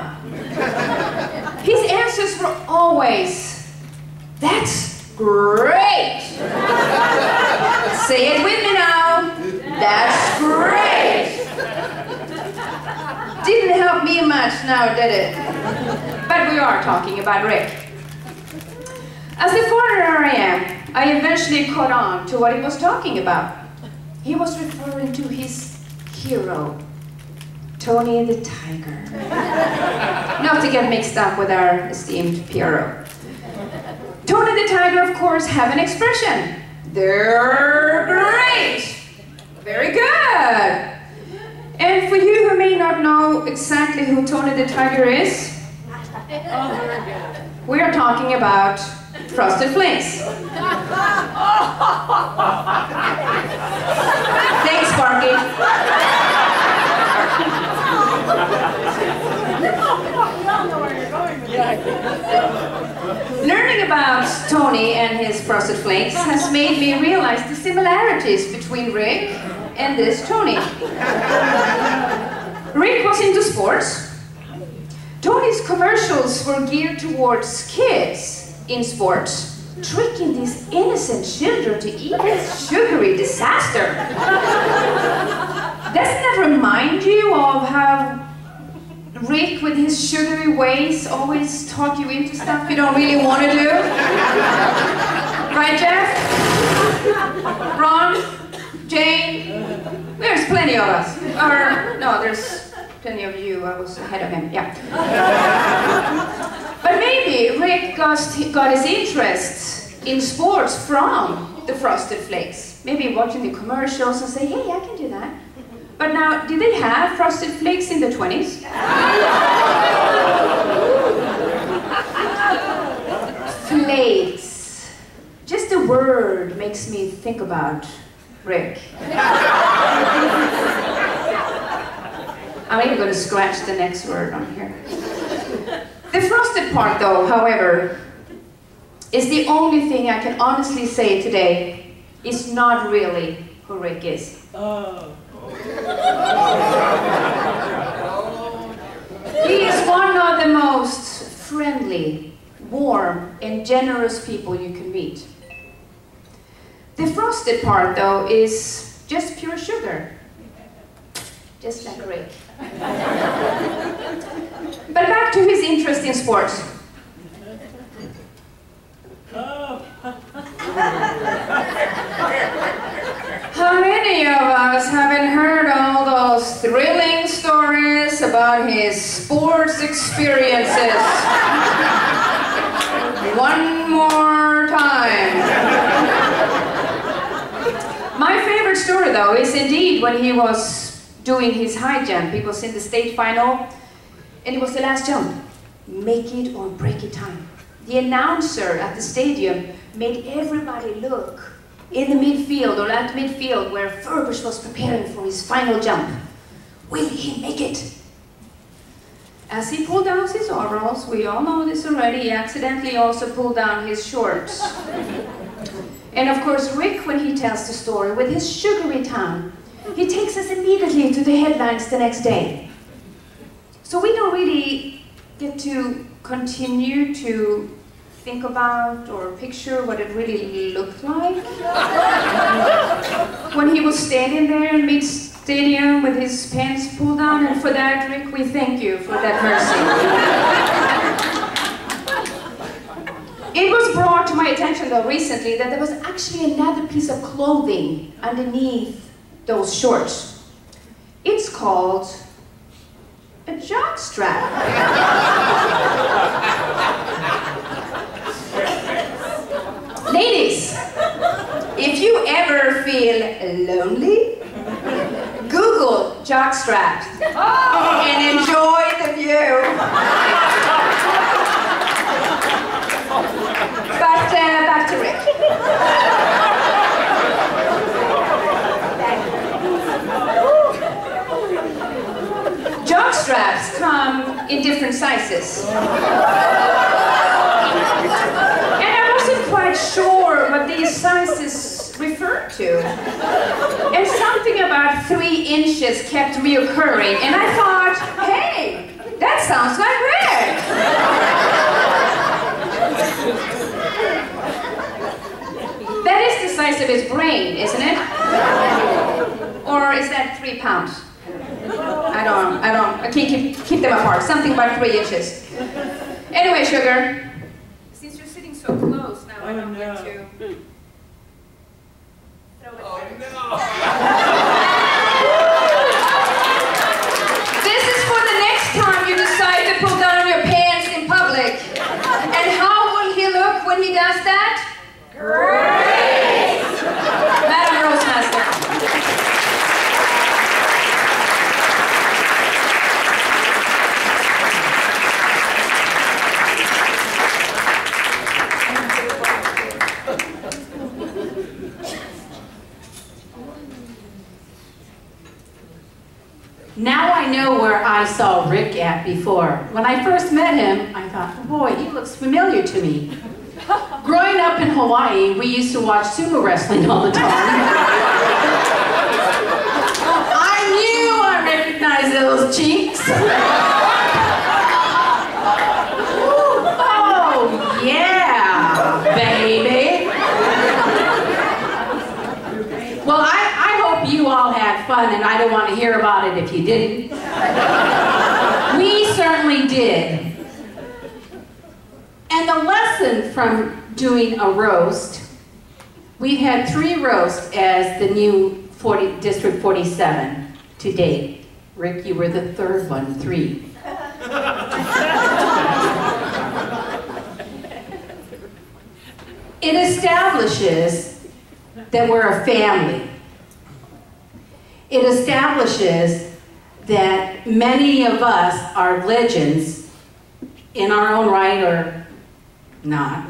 A: His answers were always, "That's great." Say it with me now. That's great. Didn't help me much now, did it? But we are talking about Rick. As the foreigner I am, I eventually caught on to what he was talking about. He was referring to his hero, Tony the Tiger. Not to get mixed up with our esteemed PRO. Tony the Tiger, of course, have an expression. They're great. Very good. And for you who may not know exactly who Tony the Tiger is, we are talking about Frosted Flakes. Thanks, Sparky. Learning about Tony and his
C: Frosted Flakes has made me realize the similarities between Rick and this Tony. Rick was into sports. Tony's commercials were geared towards kids in sports, tricking these innocent children to eat this sugary disaster. Doesn't that remind you of how Rick, with his sugary ways, always talk you into stuff you don't really want to do? Right, Jeff? Ron? Jane? There's plenty of us. Or, no, there's plenty of you. I was ahead of him, yeah. But maybe Rick got his interests in sports from the Frosted Flakes. Maybe watching the commercials and say, hey, I can do that. But now, did they have Frosted Flakes in the 20s? Flakes. Just the word makes me think about Rick. I'm even going to scratch the next word on here. The frosted part, though, however, is the only thing I can honestly say today is not really who Rick is.
H: Oh.
C: He is one of the most friendly, warm, and generous people you can meet. The frosted part, though, is just pure sugar. Just like Rick. But back to his interest in sports. How many of us haven't heard all those thrilling stories about his sports experiences? One more time. My favorite story, though, is indeed when he was doing his high jump. He was in the state final, and it was the last jump. Make it or break it time. The announcer at the stadium made everybody look in the midfield, or at midfield, where Furbush was preparing for his final jump. Will he make it? As he pulled down his overalls, we all know this already, he accidentally also pulled down his shorts. And of course, Rick, when he tells the story with his sugary tongue, he takes us immediately to the headlines the next day. So we don't really get to continue to think about or picture what it really looked like when he was standing there in mid-stadium with his pants pulled down, and for that, Rick, we thank you for that mercy. It was brought to my attention, though, recently that there was actually another piece of clothing underneath those shorts. It's called a jock strap. Ladies, if you ever feel lonely, Google jock straps and enjoy the view. But back to Rick. Jock straps come in different sizes. And I wasn't quite sure what these sizes referred to. And something about 3 inches kept reoccurring, and I thought, hey, that sounds like Rick. That is the size of his brain, isn't it? Or is that 3 pounds? I can't keep them apart. Something about 3 inches. Anyway, Sugar, since you're sitting so close now, I don't get to throw it back. This is for the next time you decide to pull down your pants in public. And how will he look when he does that? Great! Madam Roastmaster.
L: Now I know where I saw Rick at before. When I first met him, I thought, boy, he looks familiar to me. Growing up in Hawaii, we used to watch sumo wrestling all the time. I knew I recognized those cheeks. Oh, yeah, baby. Well, I hope you all had fun, and I don't want to hear about it if you didn't. We certainly did. And the lesson from doing a roast, we've had 3 roasts as the new District 47 to date. Rick, you were the 3rd one, 3. It establishes that we're a family. It establishes that many of us are legends in our own right or not.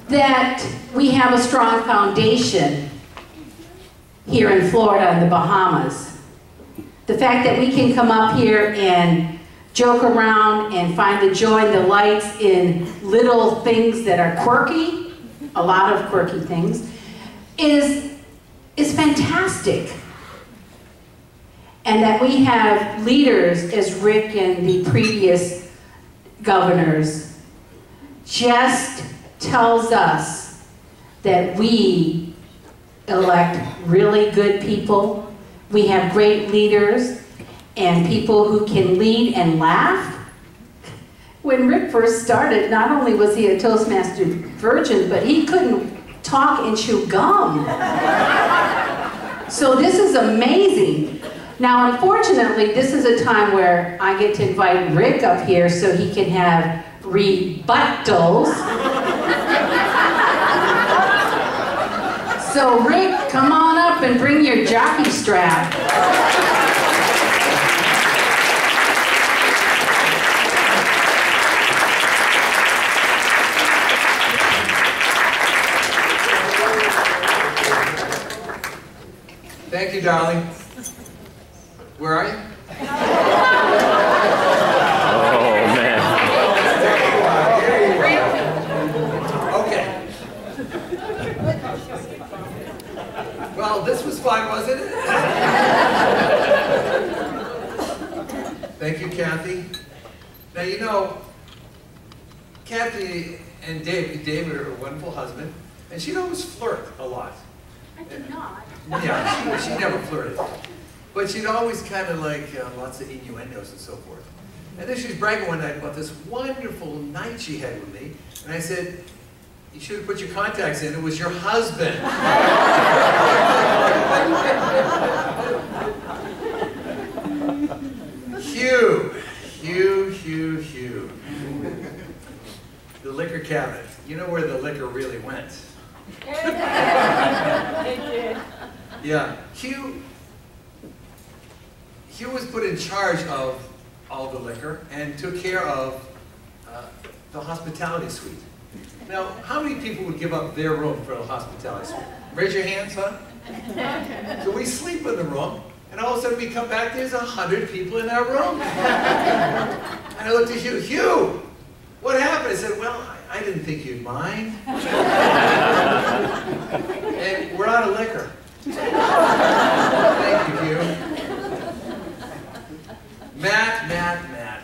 L: That we have a strong foundation here in Florida and the Bahamas. The fact that we can come up here and joke around and find the joy and delights in little things that are quirky, a lot of quirky things, is fantastic. And that we have leaders, as Rick and the previous governors, just tells us that we elect really good people. We have great leaders and people who can lead and laugh. When Rick first started, not only was he a Toastmaster virgin, but he couldn't talk and chew gum. So this is amazing. Now, unfortunately, this is a time where I get to invite Rick up here so he can have rebuttals. So Rick, come on up and bring your jockey strap.
F: Thank you, darling. Where are you? Okay. Well, this was fun, wasn't it? Thank you, Kathy. Now, you know, Kathy and David are a wonderful husband, and she'd always flirt a lot.
L: I did not.
F: Yeah, she never flirted. But she'd always kind of like lots of innuendos and so forth. And then she was bragging one night about this wonderful night she had with me. And I said, you should have put your contacts in. It was your husband. Hugh. The liquor cabinet. You know where the liquor really went. Yeah, Hugh was put in charge of all the liquor and took care of the hospitality suite. Now, how many people would give up their room for the hospitality suite? Raise your hands, huh? So we sleep in the room, and all of a sudden we come back, there's 100 people in our room. And I looked at Hugh, Hugh, what happened? I said, well, I didn't think you'd mind. And we're out of liquor. Thank you, Hugh. Matt.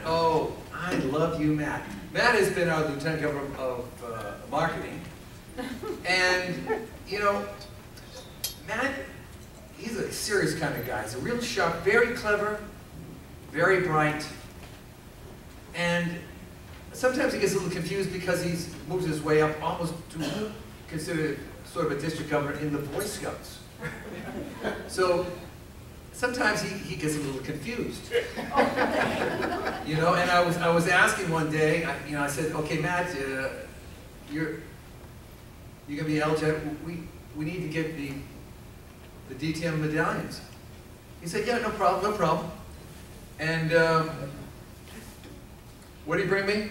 F: Oh, I love you, Matt. Matt has been our Lieutenant Governor of Marketing. And, you know, Matt, he's a serious kind of guy. He's a real sharp, very clever, very bright. And sometimes he gets a little confused because he's moved his way up almost to consider sort of a district governor in the Boy Scouts. So sometimes he gets a little confused. You know, and I was asking one day, I said, okay, Matt, you're gonna be LJET. We need to get the DTM medallions. He said, yeah, no problem. And what do you bring me?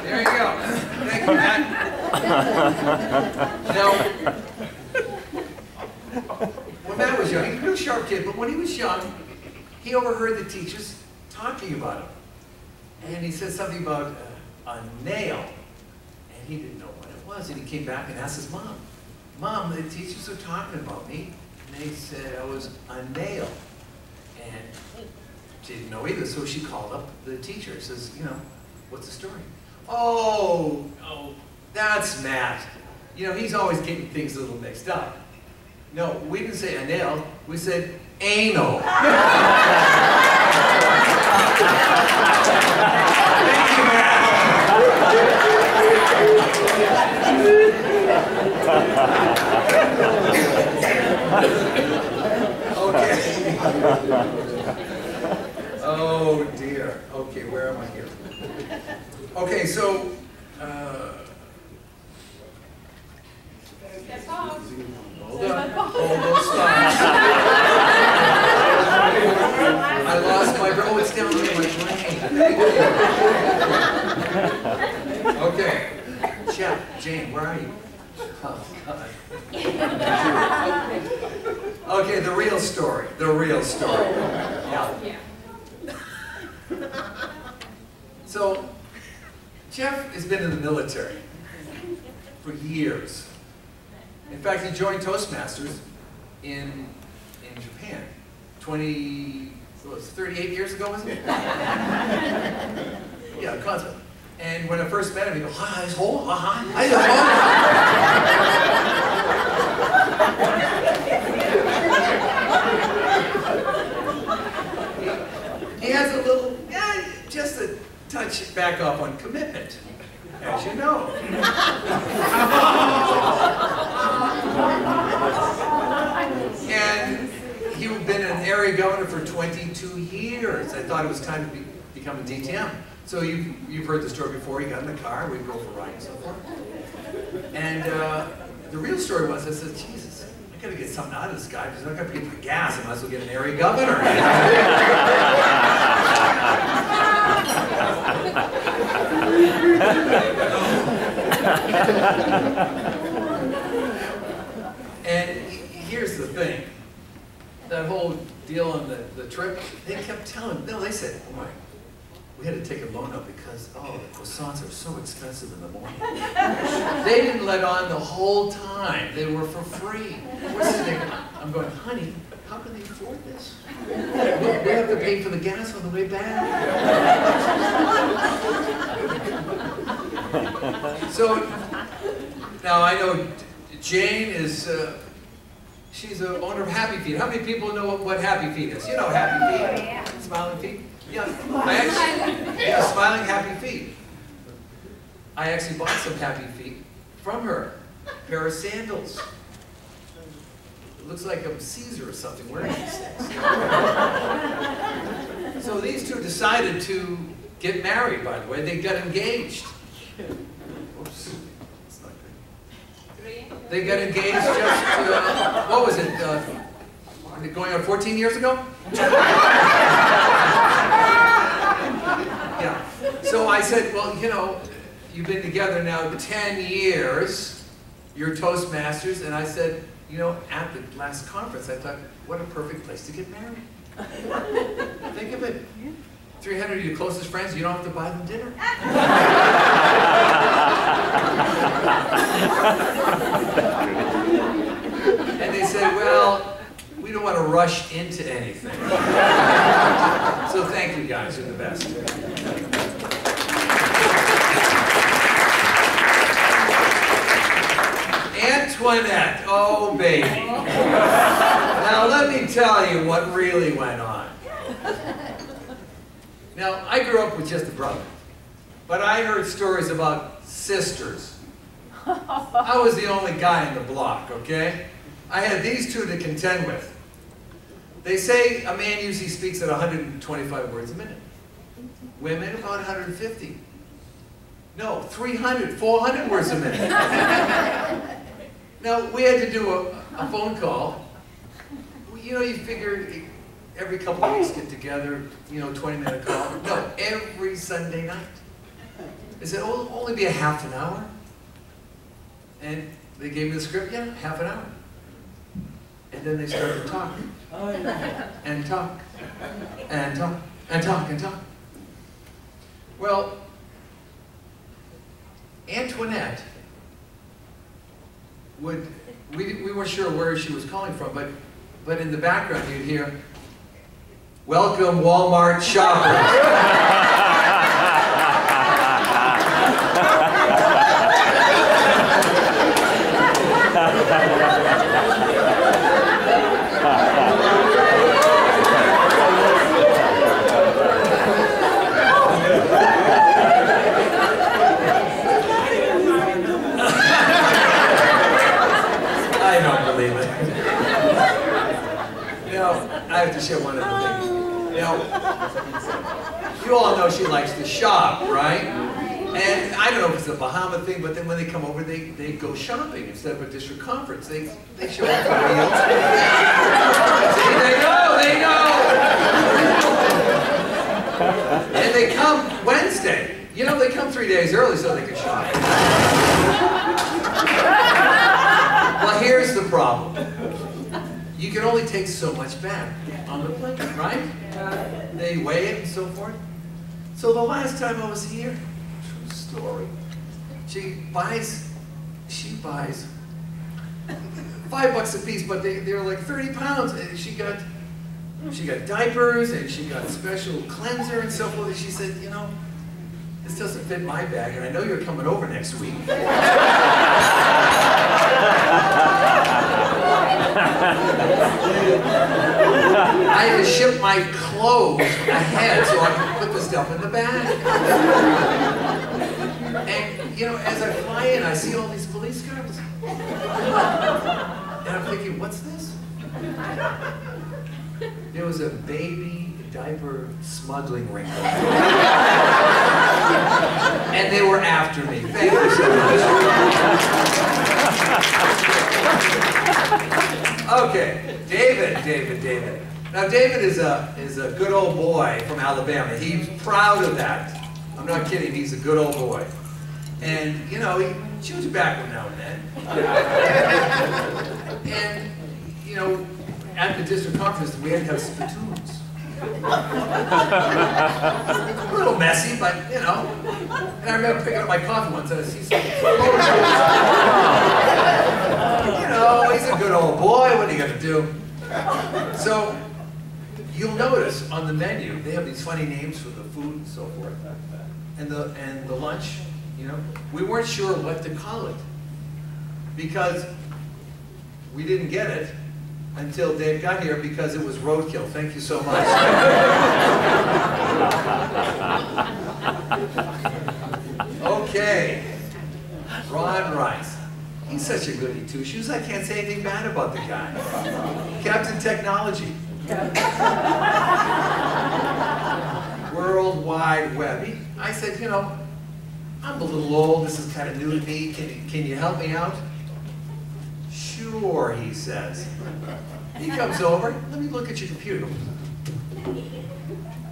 F: There you go. Thank you, Matt.
M: Now, when Matt was young, he was a real sharp kid, but when he was young, he overheard the teachers talking about him. And he said something about a nail, and he didn't know what it was. And he came back and asked his mom, "Mom, the teachers are talking about me." And they said I was a nail. And she didn't know either, so she called up the teacher. Says, "You know, what's the story?" Oh, that's Matt. You know, he's always getting things a little mixed up. No, we didn't say a nail, we said anal. Thank you, Matt. Okay. Oh dear. Okay, where am I here? Okay, so hold on. Hold on, stop. I lost my brain. Oh, it's down there in my brain. Okay. Chef, Jane, where are you? Oh, God. Okay, the real story. The real story. Yeah. So, Jeff has been in the military for years. In fact, he joined Toastmasters in Japan 38 years ago, wasn't it? Yeah, concept. And when I first met him, he goes, "Hi, it's home, hi." He has a little, just a touch back up on commitment, as you know. And he's been an area governor for 22 years. I thought it was time to become a DTM. So you've heard the story before. He got in the car, we'd go for a ride and so forth. And the real story was, I said, Jesus, I gotta get something out of this guy because I'm not gonna pay for gas. I might as well get an area governor. And here's the thing. That whole deal on the trip, they kept telling, no, they said, "Oh my, we had to take a loan up because, the croissants are so expensive in the morning." They didn't let on the whole time. They were for free. I'm going, "Honey, how can they afford this? We have to pay for the gas on the way back." So, now I know Jane is, she's the owner of Happy Feet. How many people know what Happy Feet is? You know Happy Feet? Yeah. Smiling Feet? Yeah. Smiling Happy Feet. I actually bought some Happy Feet from her. A pair of sandals. It looks like I'm Caesar or something wearing these things. So these two decided to get married, by the way. They got engaged. Oops. That's not good. They got engaged just, what was it? Going on 14 years ago? Yeah. So I said, well, you know, you've been together now 10 years. You're Toastmasters. And I said, you know, at the last conference, I thought, what a perfect place to get married. Think of it. 300 of your closest friends, you don't have to buy them dinner. And they said, well, we don't want to rush into anything. So thank you guys, you're the best. Antoinette, oh baby. Now let me tell you what really went on. Now, I grew up with just a brother, but I heard stories about sisters. I was the only guy in the block, okay? I had these two to contend with. They say a man usually speaks at 125 words a minute. Women about 150. No, 300, 400 words a minute. Now, we had to do a phone call. You know, you figure every couple of weeks get together, you know, 20-minute call. No, every Sunday night. They said, oh, it'll only be a half an hour. And they gave me the script, yeah, half an hour. And then they started to talk. And talk. And talk. And talk and talk. Well, Antoinette would, we weren't sure where she was calling from, but in the background you'd hear, "Welcome Walmart shoppers." I don't believe it. I have to share one other thing. You all know she likes to shop, right? And I don't know if it's a Bahama thing, but then when they come over, they go shopping instead of a district conference. They show up for meals. See, they know. And they come Wednesday. They come 3 days early so they can shop. Well, here's the problem. You can only take so much back on the plane, right? They weigh it and so forth. So the last time I was here, true story, she buys $5 a piece, but they're like 30 pounds. And she got diapers and she got special cleanser and so forth. And she said, this doesn't fit my bag, and I know you're coming over next week. I had to ship my clothes ahead so I could put the stuff in the bag. And, as I fly in, I see all these police cars. And I'm thinking, what's this? There was a baby diaper smuggling ring. And they were after me. Thank you so much. Okay, David. Now David is a good old boy from Alabama. He's proud of that. I'm not kidding, he's a good old boy. And, he chews tobacco now and then. And, at the district conference, we had to have spittoons. A little messy, but, And I remember picking up my coffee once and I see some he's a good old boy, what are you going to do? So, you'll notice on the menu, they have these funny names for the food and so forth. And the lunch, we weren't sure what to call it. Because we didn't get it until Dave got here because it was roadkill. Thank you so much. Okay, Ron Rice. He's such a goody two-shoes. I can't say anything bad about the guy. Captain Technology. World Wide Web. I said, I'm a little old. This is kind of new to me. Can you help me out? Sure, he says. He comes over, let me look at your computer.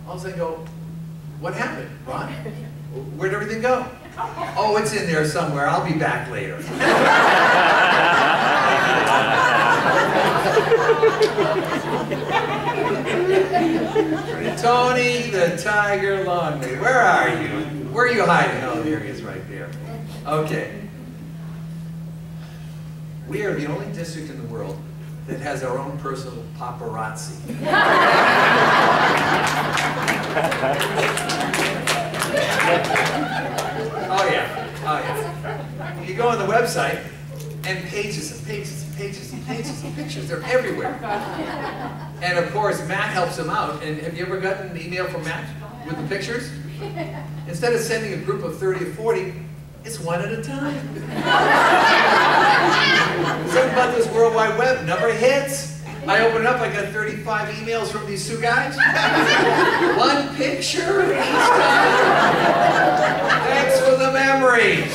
M: All of a sudden I go, what happened, Ron? Where'd everything go? Oh, it's in there somewhere, I'll be back later. Tony the Tiger Longley, where are you? Where are you hiding? Oh, there he is right there. Okay. We are the only district in the world that has our own personal paparazzi. Oh yeah. You go on the website, and pages and pages and pages and pages and pictures, they're everywhere. And of course, Matt helps them out. And have you ever gotten an email from Matt with the pictures? Instead of sending a group of 30 or 40, it's one at a time. Something about this World Wide Web never hits. I open it up, I got 35 emails from these two guys. One picture each time. Thanks for the memories.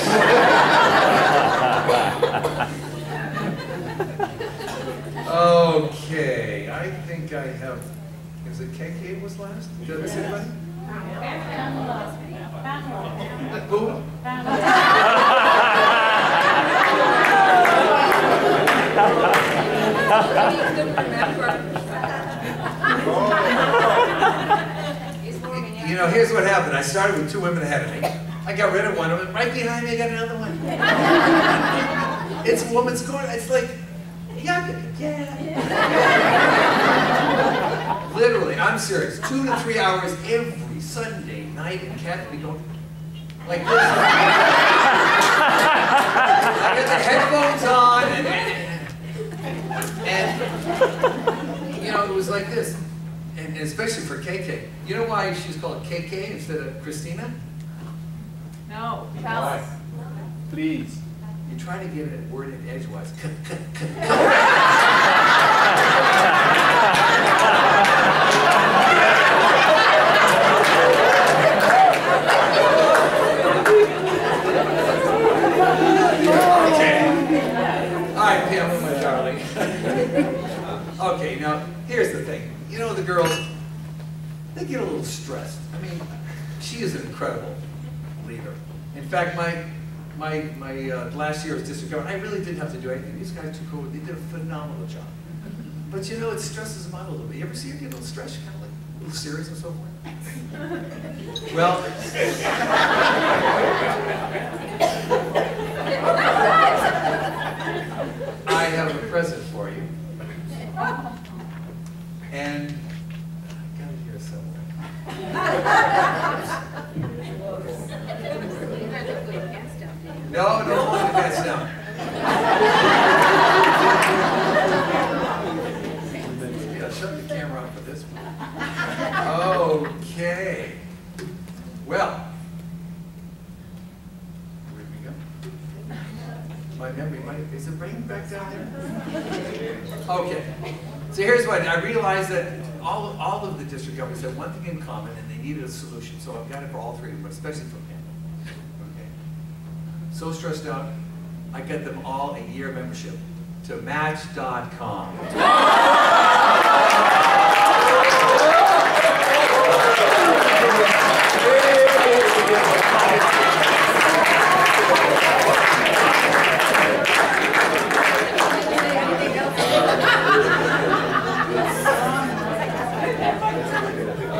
M: Okay, I think I have, is it KK was last? Did I miss anybody? Who? know, here's what happened. I started with 2 women ahead of me. I got rid of one of them. Right behind me, I got another one. It's a woman's corner. It's like, yeah. Literally, I'm serious. 2 to 3 hours every Sunday night in Kathy going like this. I got the headphones on and you know, it was like this. And especially for KK. You know why she's called KK instead of Christina?
A: No, tell us.
M: Please. You try to get a word in edgewise. Okay. All right, Pam, my darling. Okay, now, here's the thing. You know, the girls, they get a little stressed. I mean, she is an incredible leader. In fact, my last year as district governor, I really didn't have to do anything. These guys took over. They did a phenomenal job. But you know, it stresses them out a little bit. You ever see her get a little stressed? Kind of like a little serious and so forth? Well, I have a present for you. And I got it here somewhere. No, don't hold the pants down. Yeah, shut the camera off for this one. Okay. Well, where'd we go? My memory is it raining back down there? Okay. So here's what I realized that all of the district governments had one thing in common, and they needed a solution. So I've got it for all three of them, but especially for Pam. Okay. So stressed out, I got them all a year membership to Match.com.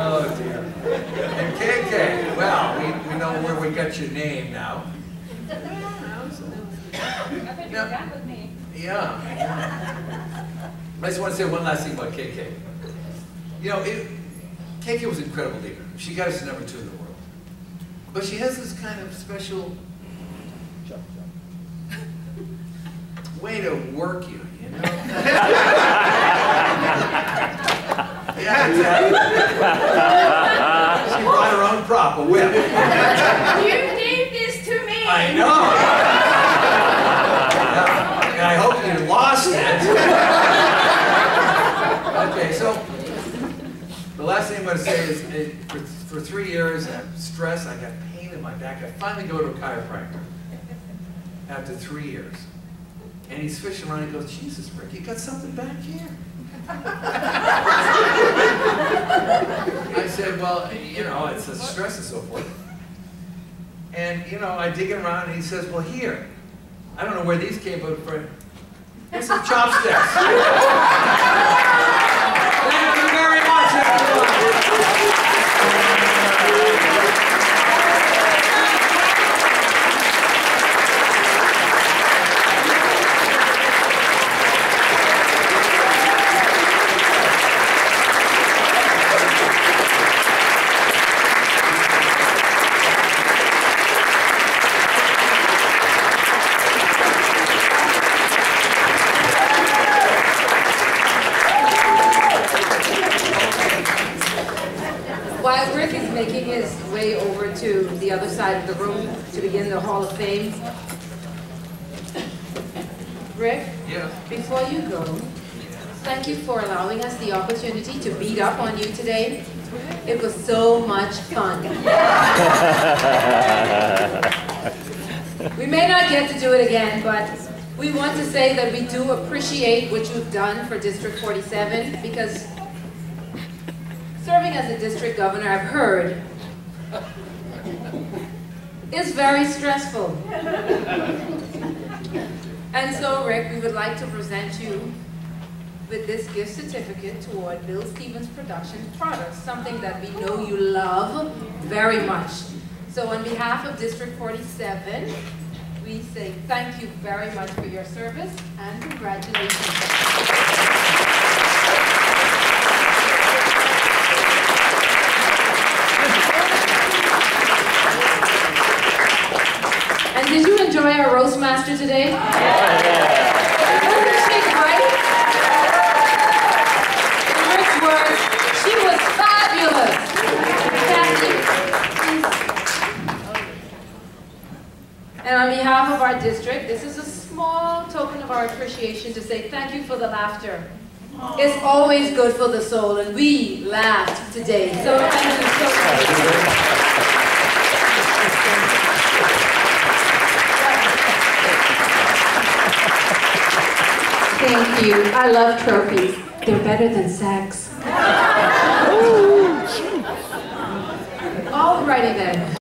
M: Oh dear. And KK, well, we know where we got your name now. Yeah. I just want to say one last thing about KK. You know, KK was an incredible leader. She got us to #2 in the world. But she has this kind of special way to work you, you know? She brought her own prop, a whip.
G: You gave this to me.
M: I know. And I hope you lost it. Okay, so the last thing I'm going to say is for 3 years, I'm stressed, I got pain in my back. I finally go to a chiropractor after 3 years. And he's fishing around and he goes, Jesus, Rick, you got something back here. I said, well, you know, it's the stress and so forth. And, you know, I dig around and he says, well, here. I don't know where these came from, but here's some chopsticks. Thank you very much, everyone.
A: While Rick is making his way over to the other side of the room to begin the Hall of Fame, Rick, before you go, thank you for allowing us the opportunity to beat up on you today. It was so much fun. We may not get to do it again, but we want to say that we do appreciate what you've done for District 47, because serving as a district governor, I've heard, is very stressful. And so, Rick, we would like to present you with this gift certificate toward Bill Stevens Productions products, something that we know you love very much. So on behalf of District 47, we say thank you very much for your service and congratulations. And did you enjoy our roast master today? Wasn't she great? In Rick's words, she was fabulous. Kathy, and on behalf of our district, this is a small token of our appreciation to say thank you for the laughter. It's always good for the soul, and we laughed today. So thank you so much.
L: Thank you. I love trophies. They're better than sex.
A: All righty then.